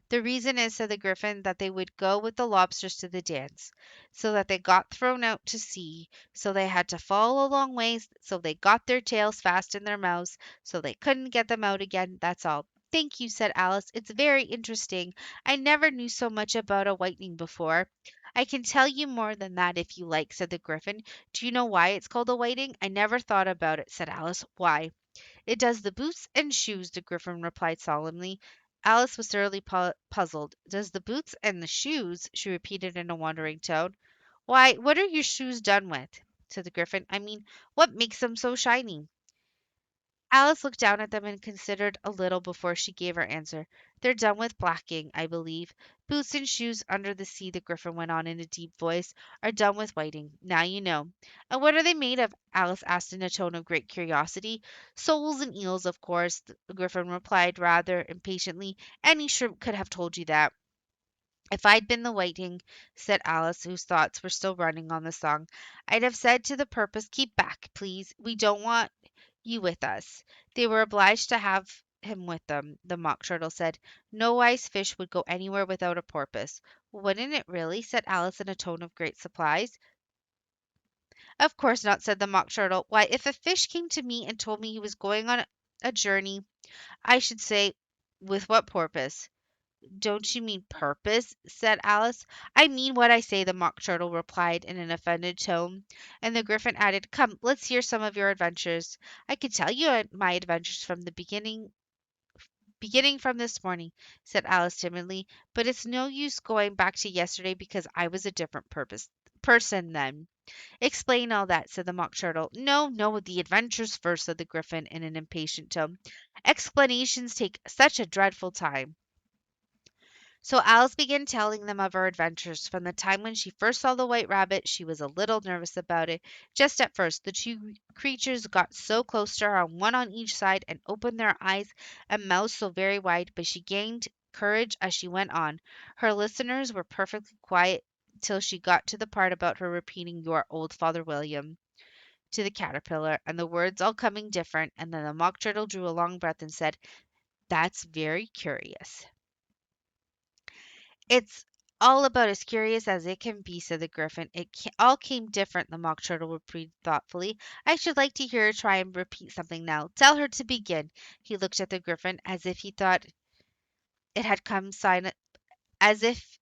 S1: The reason is, said the Gryphon, that they would go with the lobsters to the dance, so that they got thrown out to sea, so they had to fall a long ways, so they got their tails fast in their mouths, so they couldn't get them out again. That's all. Thank you, said Alice. It's very interesting. I never knew so much about a whiting before. I can tell you more than that if you like, said the Gryphon. Do you know why it's called a whiting? I never thought about it, said Alice. Why? It does the boots and shoes, the Gryphon replied solemnly. Alice was thoroughly puzzled. Does the boots and the shoes? She repeated in a wondering tone. Why, what are your shoes done with? Said the Gryphon. I mean, what makes them so shiny? Alice looked down at them and considered a little before she gave her answer. They're done with blacking, I believe. Boots and shoes under the sea, the Gryphon went on in a deep voice, are done with whiting. Now you know. And what are they made of? Alice asked in a tone of great curiosity. Soles and eels, of course, the Gryphon replied rather impatiently. Any shrimp could have told you that. If I'd been the whiting, said Alice, whose thoughts were still running on the song, I'd have said to the purpose, keep back, please. We don't want you with us. They were obliged to have him with them, the Mock Turtle said. No wise fish would go anywhere without a porpoise. Wouldn't it really? Said Alice in a tone of great surprise. Of course not, said the Mock Turtle. Why, if a fish came to me and told me he was going on a journey, I should say, with what porpoise? Don't you mean purpose?" said Alice. "I mean what I say," the Mock Turtle replied in an offended tone. And the Gryphon added, "Come, let's hear some of your adventures." "I could tell you my adventures from the beginning from this morning," said Alice timidly, "but it's no use going back to yesterday because I was a different person then." "Explain all that," said the Mock Turtle. "No, no, the adventures first," said the Gryphon in an impatient tone. "Explanations take such a dreadful time." So Alice began telling them of her adventures. From the time when she first saw the white rabbit, she was a little nervous about it. Just at first, the two creatures got so close to her, one on each side, and opened their eyes and mouths so very wide, but she gained courage as she went on. Her listeners were perfectly quiet till she got to the part about her repeating "your old Father William" to the caterpillar, and the words all coming different, and then the Mock Turtle drew a long breath and said, "That's very curious." "It's all about as curious as it can be," said the Gryphon. "All came different," the Mock Turtle repeated thoughtfully. "I should like to hear her try and repeat something now. Tell her to begin." He looked at the Gryphon it had come silent, as if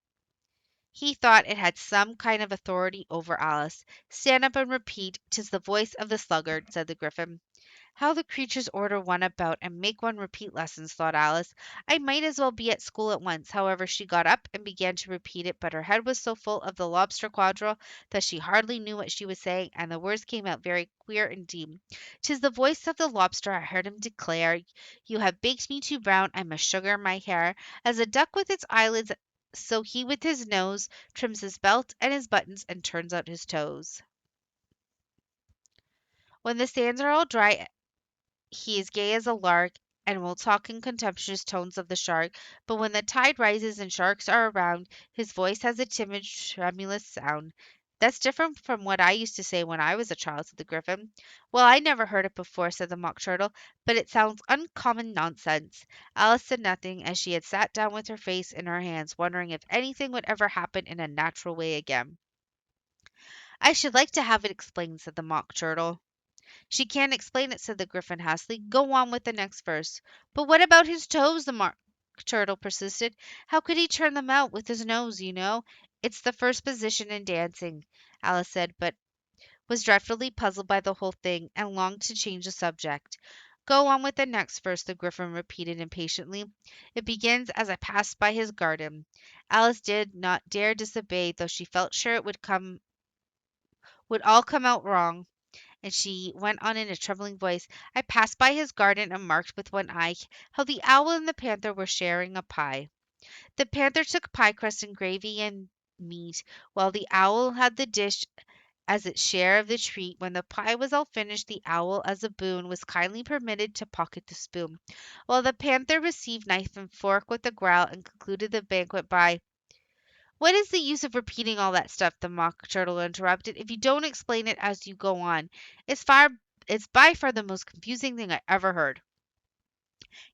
S1: he thought it had some kind of authority over Alice. "Stand up and repeat. 'Tis the voice of the sluggard," said the Gryphon. "How the creatures order one about and make one repeat lessons," thought Alice. "I might as well be at school at once." However, she got up and began to repeat it, but her head was so full of the lobster quadrille that she hardly knew what she was saying, and the words came out very queer indeed. "'Tis the voice of the lobster," I heard him declare. "You have baked me too brown, I must sugar my hair. As a duck with its eyelids, so he with his nose trims his belt and his buttons and turns out his toes. When the sands are all dry, he is gay as a lark, and will talk in contemptuous tones of the shark. But when the tide rises and sharks are around, his voice has a timid, tremulous sound." "That's different from what I used to say when I was a child," said the Gryphon. "Well, I never heard it before," said the Mock Turtle, "but it sounds uncommon nonsense." Alice said nothing, as she had sat down with her face in her hands, wondering if anything would ever happen in a natural way again. "I should like to have it explained," said the Mock Turtle. "She can't explain it," said the Gryphon hastily. "Go on with the next verse." "But what about his toes?" the Mock Turtle persisted. "How could he turn them out with his nose, you know?" "It's the first position in dancing," Alice said, but was dreadfully puzzled by the whole thing, and longed to change the subject. "Go on with the next verse," the Gryphon repeated impatiently. "It begins, 'As I passed by his garden.'" Alice did not dare disobey, though she felt sure it would all come out wrong. And she went on in a trembling voice, "I passed by his garden and marked with one eye how the owl and the panther were sharing a pie. The panther took pie crust and gravy and meat, while the owl had the dish as its share of the treat. When the pie was all finished, the owl, as a boon, was kindly permitted to pocket the spoon, while the panther received knife and fork with a growl, and concluded the banquet by—" "What is the use of repeating all that stuff?" the Mock Turtle interrupted, "if you don't explain it as you go on. It's far it's by far the most confusing thing I ever heard."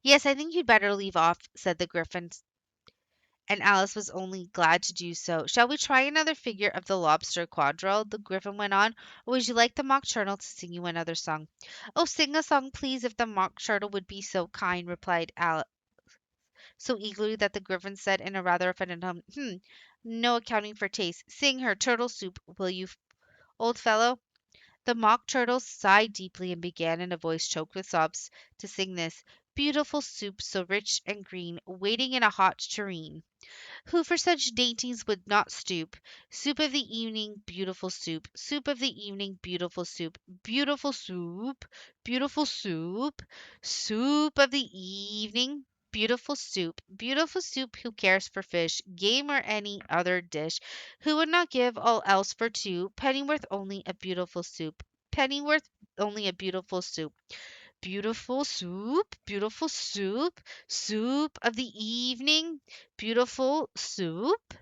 S1: "Yes, I think you'd better leave off," said the Gryphon, and Alice was only glad to do so. "Shall we try another figure of the lobster quadrille?" the Gryphon went on, "or would you like the Mock Turtle to sing you another song?" "Oh, sing a song, please, if the Mock Turtle would be so kind," replied Alice, so eagerly that the Gryphon said in a rather offended tone, No accounting for taste. Sing her turtle soup, will you, old fellow?" The Mock Turtle sighed deeply and began in a voice choked with sobs to sing this: "Beautiful soup, so rich and green, waiting in a hot tureen. Who for such dainties would not stoop? Soup of the evening, beautiful soup. Soup of the evening, beautiful soup. Beautiful soup, beautiful soup. Soup of the evening, beautiful soup. Beautiful soup, who cares for fish, game, or any other dish? Who would not give all else for two? Pennyworth only a beautiful soup. Pennyworth only a beautiful soup. Beautiful soup, soup of the evening, beautiful soup."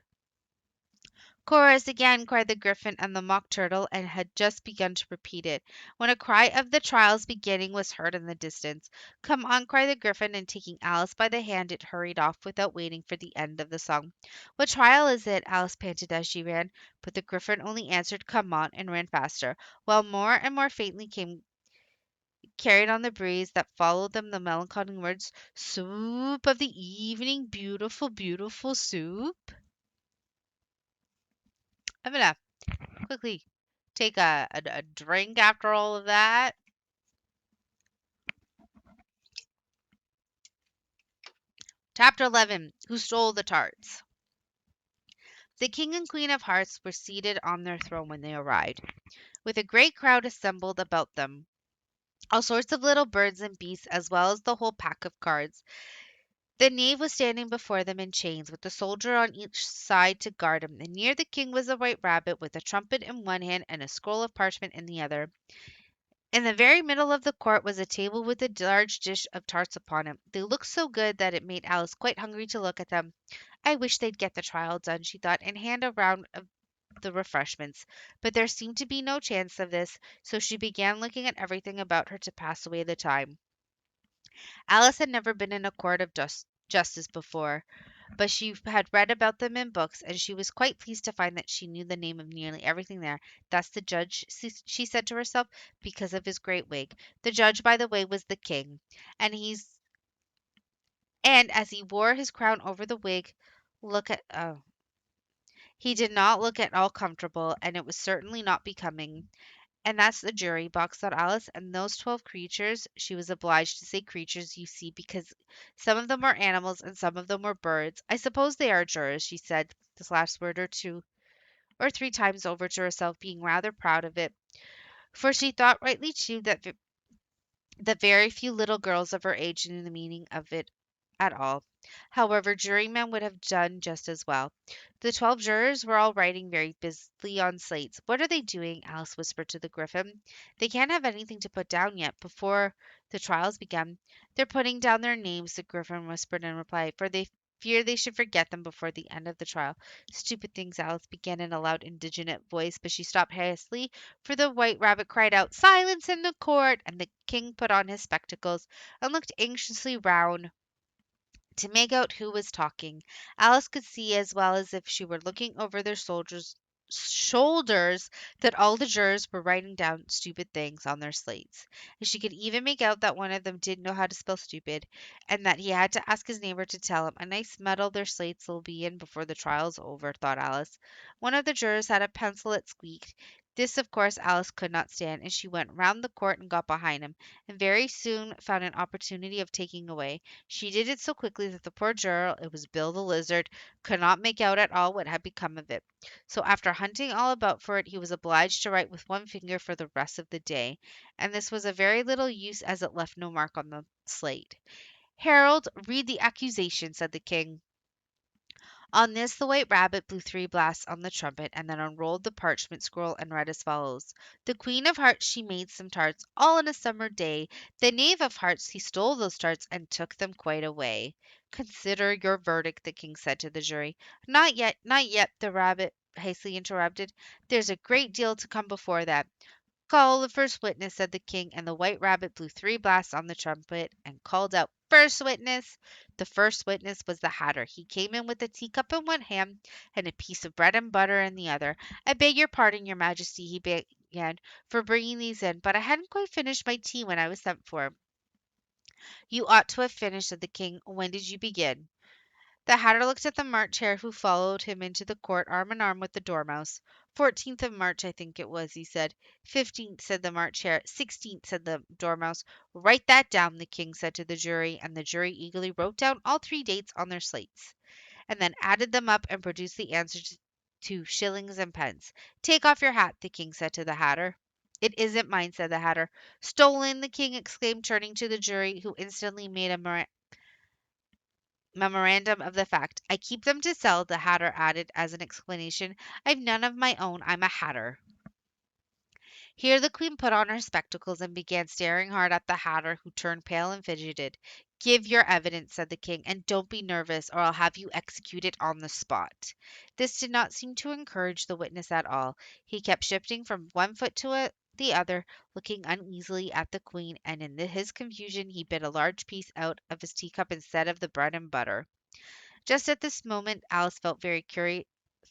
S1: "Chorus again!" cried the Gryphon and the Mock Turtle, and had just begun to repeat it, when a cry of the trial's beginning was heard in the distance. "Come on!" cried the Gryphon, and taking Alice by the hand, it hurried off without waiting for the end of the song. "What trial is it?" Alice panted as she ran, but the Gryphon only answered, "Come on!" and ran faster, while more and more faintly carried on the breeze that followed them the melancholy words, "Soup of the evening, beautiful, beautiful soup." I'm gonna quickly take a drink after all of that. Chapter 11. Who Stole the Tarts? The King and Queen of Hearts were seated on their throne when they arrived, with a great crowd assembled about them. All sorts of little birds and beasts, as well as the whole pack of cards. The knave was standing before them in chains, with a soldier on each side to guard him, and near the king was a white rabbit with a trumpet in one hand and a scroll of parchment in the other. In the very middle of the court was a table with a large dish of tarts upon it. They looked so good that it made Alice quite hungry to look at them. I wish they'd get the trial done, she thought, and hand a round of the refreshments. But there seemed to be no chance of this, so she began looking at everything about her to pass away the time. Alice had never been in a court of justice before, but she had read about them in books, and she was quite pleased to find that she knew the name of nearly everything there. "That's the judge," she said to herself, "because of his great wig." The judge, by the way, was the king, and as he wore his crown over the wig, look at he did not look at all comfortable, and it was certainly not becoming. "And that's the jury box," thought Alice, "and those 12 creatures," she was obliged to say creatures, you see, because some of them were animals and some of them were birds. "I suppose they are jurors," she said this last word or two or three times over to herself, being rather proud of it, for she thought rightly too that very few little girls of her age knew the meaning of it at all. However, jurymen would have done just as well. The 12 jurors were all writing very busily on slates. "What are they doing?" Alice whispered to the Griffin. "They can't have anything to put down yet, before the trial's begun." "They're putting down their names," the Griffin whispered in reply, "for they fear they should forget them before the end of the trial." "Stupid things," Alice began in a loud, indignant voice, but she stopped hastily, for the white rabbit cried out, "Silence in the court!" and the king put on his spectacles and looked anxiously round to make out who was talking. Alice could see, as well as if she were looking over their shoulders, that all the jurors were writing down stupid things on their slates. And she could even make out that one of them didn't know how to spell stupid, and that he had to ask his neighbor to tell him. "A nice muddle their slates will be in before the trial's over," thought Alice. One of the jurors had a pencil that squeaked. This, of course, Alice could not stand, and she went round the court and got behind him, and very soon found an opportunity of taking away. She did it so quickly that the poor juror, it was Bill the Lizard, could not make out at all what had become of it. So after hunting all about for it, he was obliged to write with one finger for the rest of the day, and this was of very little use, as it left no mark on the slate. "Harold, read the accusation," said the king. On this the white rabbit blew 3 blasts on the trumpet, and then unrolled the parchment scroll and read as follows: "The Queen of Hearts, she made some tarts all in a summer day. The Knave of Hearts, he stole those tarts and took them quite away." "Consider your verdict," the king said to the jury. "Not yet, not yet," the rabbit hastily interrupted. "There's a great deal to come before that." "Call the first witness," said the king, and the white rabbit blew 3 blasts on the trumpet and called out, "First witness!" The first witness was the Hatter. He came in with a teacup in one hand and a piece of bread and butter in the other. "I beg your pardon, your majesty," he began, "for bringing these in, but I hadn't quite finished my tea when I was sent for." "You ought to have finished," said the king. "When did you begin?" The Hatter looked at the March Hare, who followed him into the court arm in arm with the Dormouse. "14th of March, I think it was," he said. "15th," said the March Hare. "16th," said the Dormouse. "Write that down," the king said to the jury, and the jury eagerly wrote down all 3 dates on their slates, and then added them up and produced the answers to shillings and pence. "Take off your hat," the king said to the Hatter. "It isn't mine," said the Hatter. "Stolen!" the king exclaimed, turning to the jury, who instantly made a memorandum of the fact. "I keep them to sell," the Hatter added as an explanation. "I've none of my own. I'm a Hatter." Here the queen put on her spectacles and began staring hard at the Hatter, who turned pale and fidgeted. "Give your evidence," said the king, "and don't be nervous, or I'll have you executed on the spot." This did not seem to encourage the witness at all. He kept shifting from one foot to the other, looking uneasily at the queen, and in his confusion he bit a large piece out of his teacup instead of the bread and butter. Just at this moment Alice felt very curious.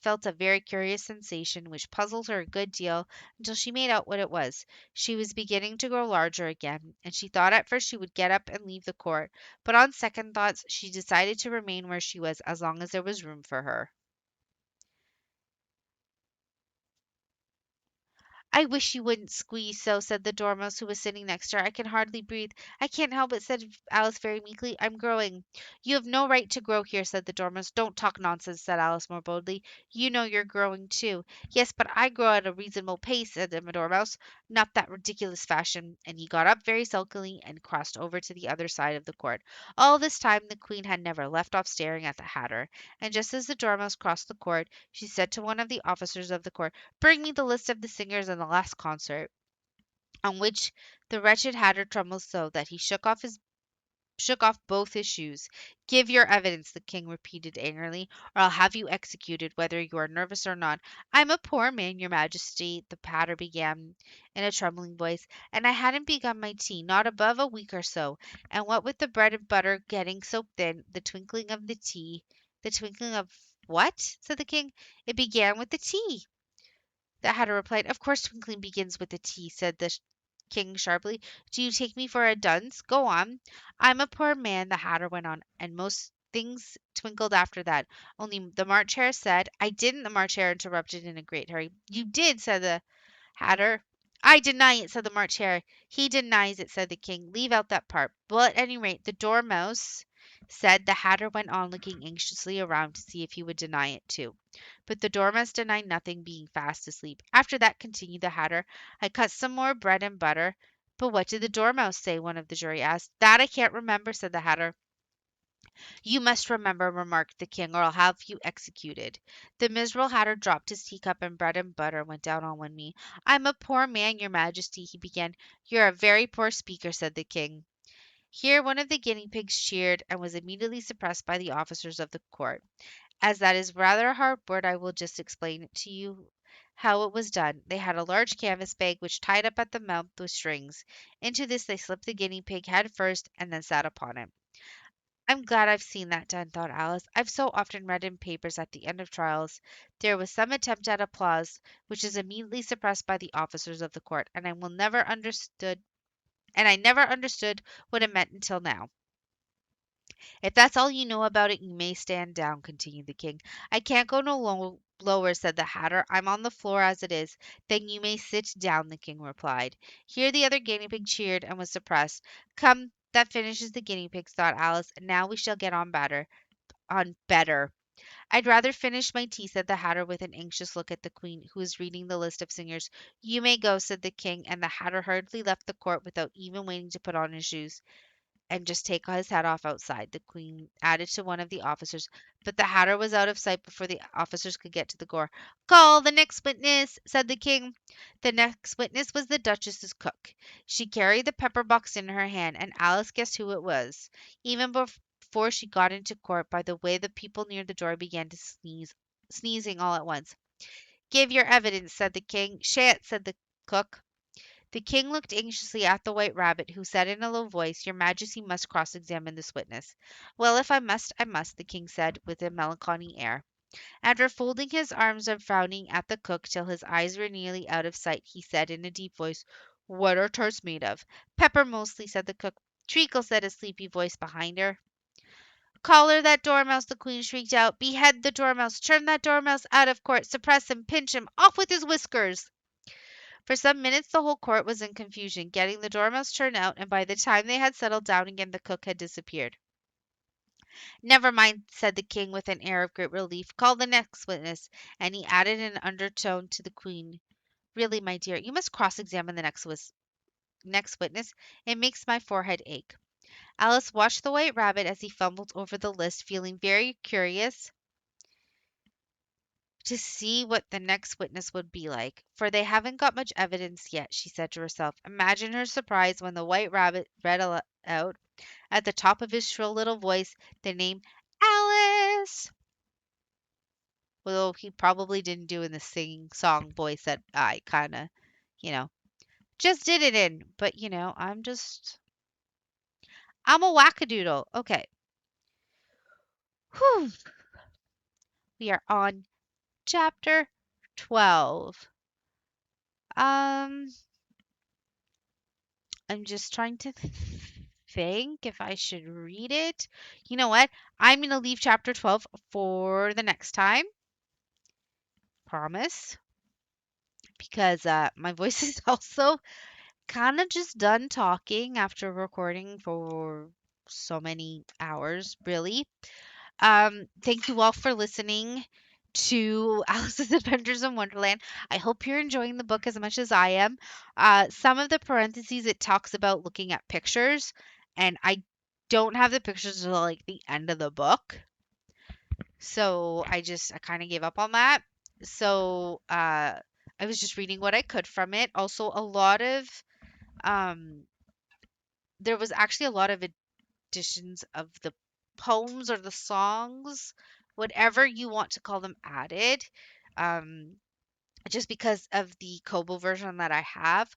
S1: felt a very curious sensation which puzzled her a good deal until she made out what it was. She was beginning to grow larger again, and she thought at first she would get up and leave the court, but on second thoughts she decided to remain where she was as long as there was room for her. "I wish you wouldn't squeeze so," said the Dormouse, who was sitting next to her. "I can hardly breathe." "I can't help it," said Alice very meekly. "I'm growing." "You have no right to grow here," said the Dormouse. "Don't talk nonsense," said Alice more boldly. "You know you're growing too." "Yes, but I grow at a reasonable pace," said the Dormouse. "Not that ridiculous fashion." And he got up very sulkily and crossed over to the other side of the court. All this time the Queen had never left off staring at the Hatter, and just as the Dormouse crossed the court, she said to one of the officers of the court, "Bring me the list of the singers in the last concert," on which the wretched Hatter trembled so that he shook off both his shoes. "Give your evidence," the king repeated angrily, "or I'll have you executed, whether you are nervous or not." "I'm a poor man, your majesty," the Hatter began in a trembling voice, "and I hadn't begun my tea, not above a week or so, and what with the bread and butter getting so thin, the twinkling of what?" said the king. "It began with the tea," the Hatter replied. "Of course twinkling begins with a T," said the king sharply. "Do you take me for a dunce? Go on." "I'm a poor man," the Hatter went on, "and most things twinkled after that. Only the March Hare said—" "I didn't," the March Hare interrupted in a great hurry. "You did," said the Hatter. "I deny it," said the March Hare. "He denies it," said the king. "Leave out that part." "Well, at any rate, the Dormouse said," the Hatter went on, looking anxiously around to see if he would deny it too. But the Dormouse denied nothing, being fast asleep. "After that," continued the Hatter, "I cut some more bread and butter." "But what did the Dormouse say?" one of the jury asked. "That I can't remember," said the Hatter. "You must remember," remarked the king, "or I'll have you executed." The miserable Hatter dropped his teacup and bread and butter went down on one knee. "I'm a poor man, your majesty," he began. "You're a very poor speaker," said the king. Here one of the guinea pigs cheered and was immediately suppressed by the officers of the court. As that is rather a hard word, I will just explain to you how it was done. They had a large canvas bag which tied up at the mouth with strings. Into this they slipped the guinea pig head first and then sat upon it. "I'm glad I've seen that done," thought Alice. "I've so often read in papers at the end of trials there was some attempt at applause, which is immediately suppressed by the officers of the court, and I never understood what it meant until now." "If that's all you know about it, you may stand down," continued the king. "I can't go no lower," said the Hatter. "I'm on the floor as it is." "Then you may sit down," the king replied. Here the other guinea pig cheered and was suppressed. "Come, that finishes the guinea pigs," thought Alice. "Now we shall get on better." "I'd rather finish my tea," said the Hatter with an anxious look at the Queen, who was reading the list of singers. "You may go," said the king, and the Hatter hurriedly left the court without even waiting to put on his shoes and just take his hat off outside. The Queen added to one of the officers, but the Hatter was out of sight before the officers could get to the door. "Call the next witness," said the king. The next witness was the Duchess's cook. She carried the pepper box in her hand, and Alice guessed who it was, even before she got into court, by the way the people near the door began to sneezing all at once. "Give your evidence," said the king. "Shan't," said the cook. The king looked anxiously at the White Rabbit, who said in a low voice, "Your Majesty must cross-examine this witness." "Well, if I must, I must," the king said, with a melancholy air. After folding his arms and frowning at the cook till his eyes were nearly out of sight, he said in a deep voice, "What are tarts made of?" "Pepper mostly," said the cook. "Treacle," said a sleepy voice behind her. "Collar that Dormouse!" the queen shrieked out. "Behead the Dormouse! Turn that Dormouse out of court! Suppress him! Pinch him! Off with his whiskers!" For some minutes the whole court was in confusion, getting the Dormouse turned out, and by the time they had settled down again the cook had disappeared. "Never mind," said the king with an air of great relief. "Call the next witness," and he added in an undertone to the queen, "Really, my dear, you must cross-examine the next witness. It makes my forehead ache." Alice watched the White Rabbit as he fumbled over the list, feeling very curious to see what the next witness would be like. "For they haven't got much evidence yet," she said to herself. Imagine her surprise when the White Rabbit read out, at the top of his shrill little voice, the name Alice. Although he probably didn't do in the singing song voice that I kind of, you know, just did it in. But, I'm a wackadoodle. Okay. Whew. We are on chapter 12. Um, I'm just trying to think if I should read it. You know what? I'm going to leave chapter 12 for the next time. Promise. Because my voice is also kind of just done talking after recording for so many hours, really. Thank you all for listening to Alice's Adventures in Wonderland. I hope you're enjoying the book as much as I am. Some of the parentheses it talks about looking at pictures, and I don't have the pictures until like the end of the book. So I kind of gave up on that. So I was just reading what I could from it. Also, um, there was actually a lot of editions of the poems or the songs, whatever you want to call them, added. Um, just because of the Kobo version that I have,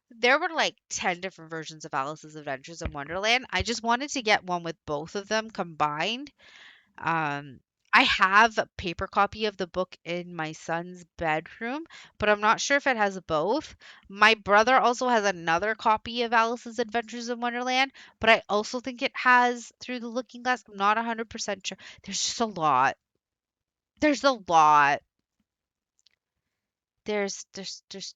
S1: there were like 10 different versions of Alice's Adventures in Wonderland. I just wanted to get one with both of them combined. Um, I have a paper copy of the book in my son's bedroom, but I'm not sure if it has both. My brother also has another copy of Alice's Adventures in Wonderland, but I also think it has Through the Looking Glass. I'm not 100% sure. There's just a lot. There's a lot. There's just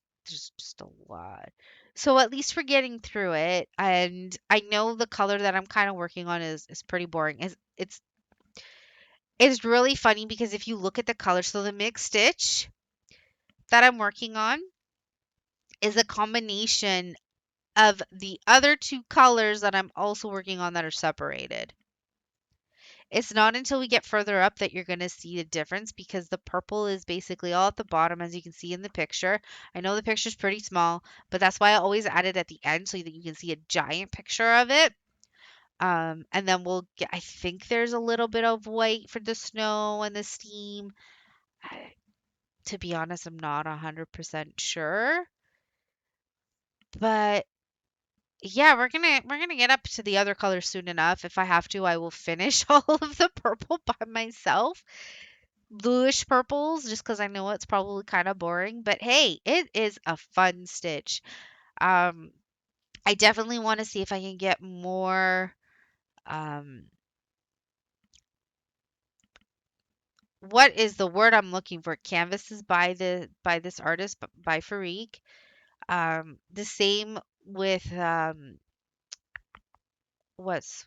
S1: a lot. So at least we're getting through it, and I know the color that I'm kind of working on is pretty boring. It's really funny because if you look at the colors, so the mixed stitch that I'm working on is a combination of the other two colors that I'm also working on that are separated. It's not until we get further up that you're going to see the difference because the purple is basically all at the bottom, as you can see in the picture. I know the picture's pretty small, but that's why I always add it at the end so that you can see a giant picture of it. And then I think there's a little bit of white for the snow and the steam. To be honest, I'm not 100% sure. But yeah, we're gonna get up to the other colors soon enough. If I have to, I will finish all of the purple by myself. Bluish purples, just because I know it's probably kind of boring. But hey, it is a fun stitch. Um, I definitely want to see if I can get more. Um, what is the word I'm looking for? Canvases by this artist, by Farik. The same with what's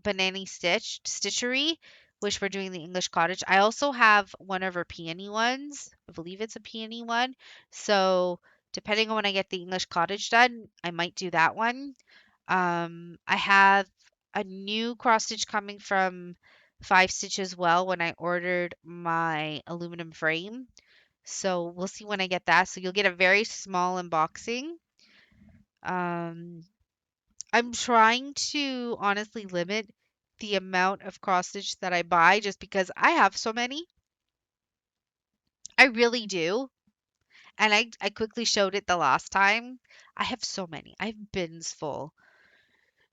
S1: Banani Stitchery, which we're doing the English cottage. I also have one of her peony ones. I believe it's a peony one. So depending on when I get the English cottage done, I might do that one. I have a new cross stitch coming from 5stitch as well when I ordered my aluminum frame. So we'll see when I get that. So you'll get a very small unboxing. Um, I'm trying to honestly limit the amount of cross stitch that I buy just because I have so many. I really do. And I quickly showed it the last time. I have so many. I have bins full.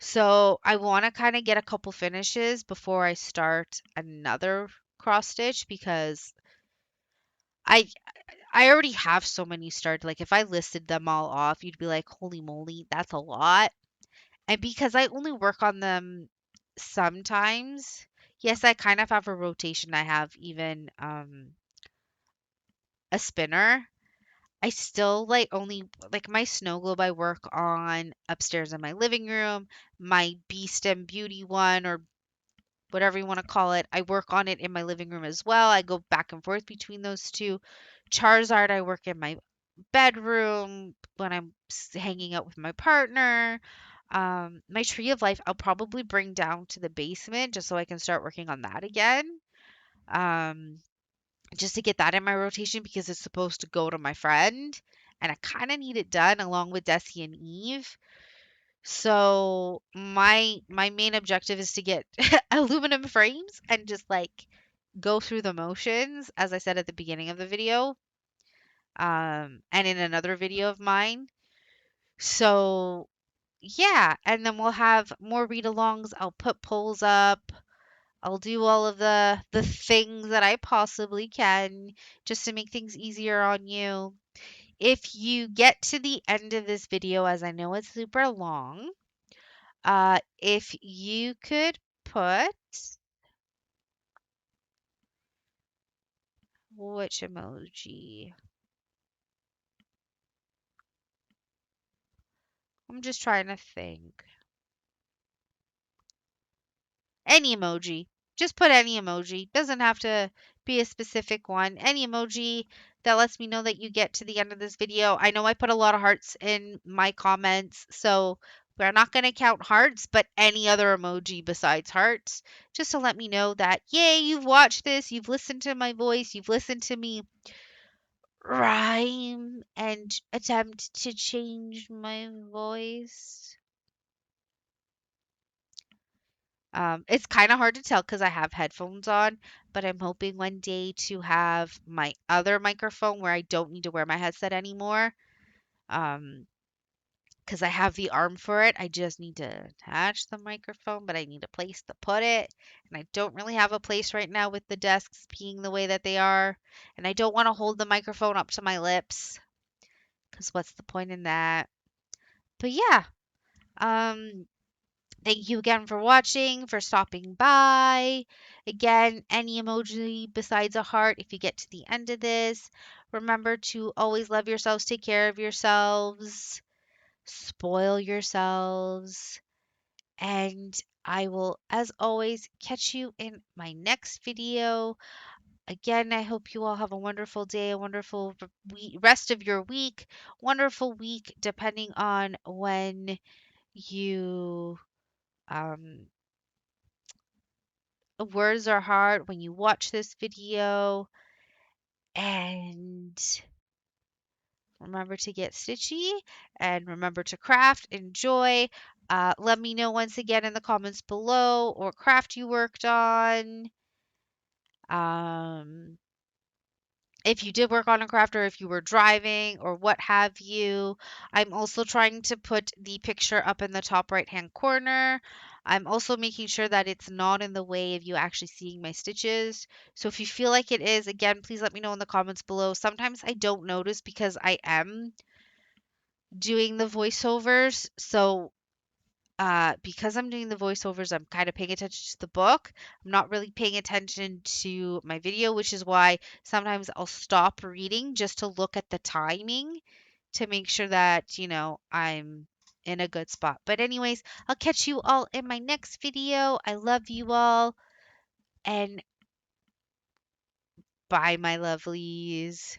S1: So I want to kind of get a couple finishes before I start another cross stitch because I I already have so many started. Like if I listed them all off, you'd be like, "Holy moly, that's a lot." And because I only work on them sometimes, yes, I kind of have a rotation. I have even a spinner. I still like only like my snow globe I work on upstairs in my living room. My Beast and Beauty one or whatever you want to call it, I work on it in my living room as well. I go back and forth between those two. Charizard I work in my bedroom when I'm hanging out with my partner. My Tree of Life, I'll probably bring down to the basement just so I can start working on that again. Um, just to get that in my rotation because it's supposed to go to my friend, and I kind of need it done along with Desi and Eve. So my main objective is to get aluminum frames and just like go through the motions, as I said at the beginning of the video, and in another video of mine. So yeah, and then we'll have more read-alongs. I'll put polls up. I'll do all of the things that I possibly can just to make things easier on you. If you get to the end of this video, as I know it's super long, if you could put which emoji? I'm just trying to think. Any emoji. Just put any emoji. Doesn't have to be a specific one. Any emoji that lets me know that you get to the end of this video. I know I put a lot of hearts in my comments, so we're not going to count hearts, but any other emoji besides hearts, just to let me know that, yay, you've watched this, you've listened to my voice, you've listened to me rhyme and attempt to change my voice. It's kind of hard to tell because I have headphones on, but I'm hoping one day to have my other microphone where I don't need to wear my headset anymore. Um, because I have the arm for it. I just need to attach the microphone, but I need a place to put it. And I don't really have a place right now with the desks being the way that they are. And I don't want to hold the microphone up to my lips because what's the point in that? But yeah, um, thank you again for watching, for stopping by. Again, any emoji besides a heart if you get to the end of this. Remember to always love yourselves, take care of yourselves, spoil yourselves, and I will, as always, catch you in my next video. Again, I hope you all have a wonderful day, a wonderful rest of your week, wonderful week, depending on when you um, words are hard when you watch this video. And remember to get stitchy and remember to craft, enjoy. Let me know once again in the comments below or craft you worked on. Um, if you did work on a craft or if you were driving or what have you. I'm also trying to put the picture up in the top right hand corner. I'm also making sure that it's not in the way of you actually seeing my stitches. So if you feel like it is, again, please let me know in the comments below. Sometimes I don't notice because I am doing the voiceovers. So because I'm doing the voiceovers, I'm kind of paying attention to the book. I'm not really paying attention to my video, which is why sometimes I'll stop reading just to look at the timing to make sure that, I'm in a good spot. But anyways, I'll catch you all in my next video. I love you all and bye, my lovelies.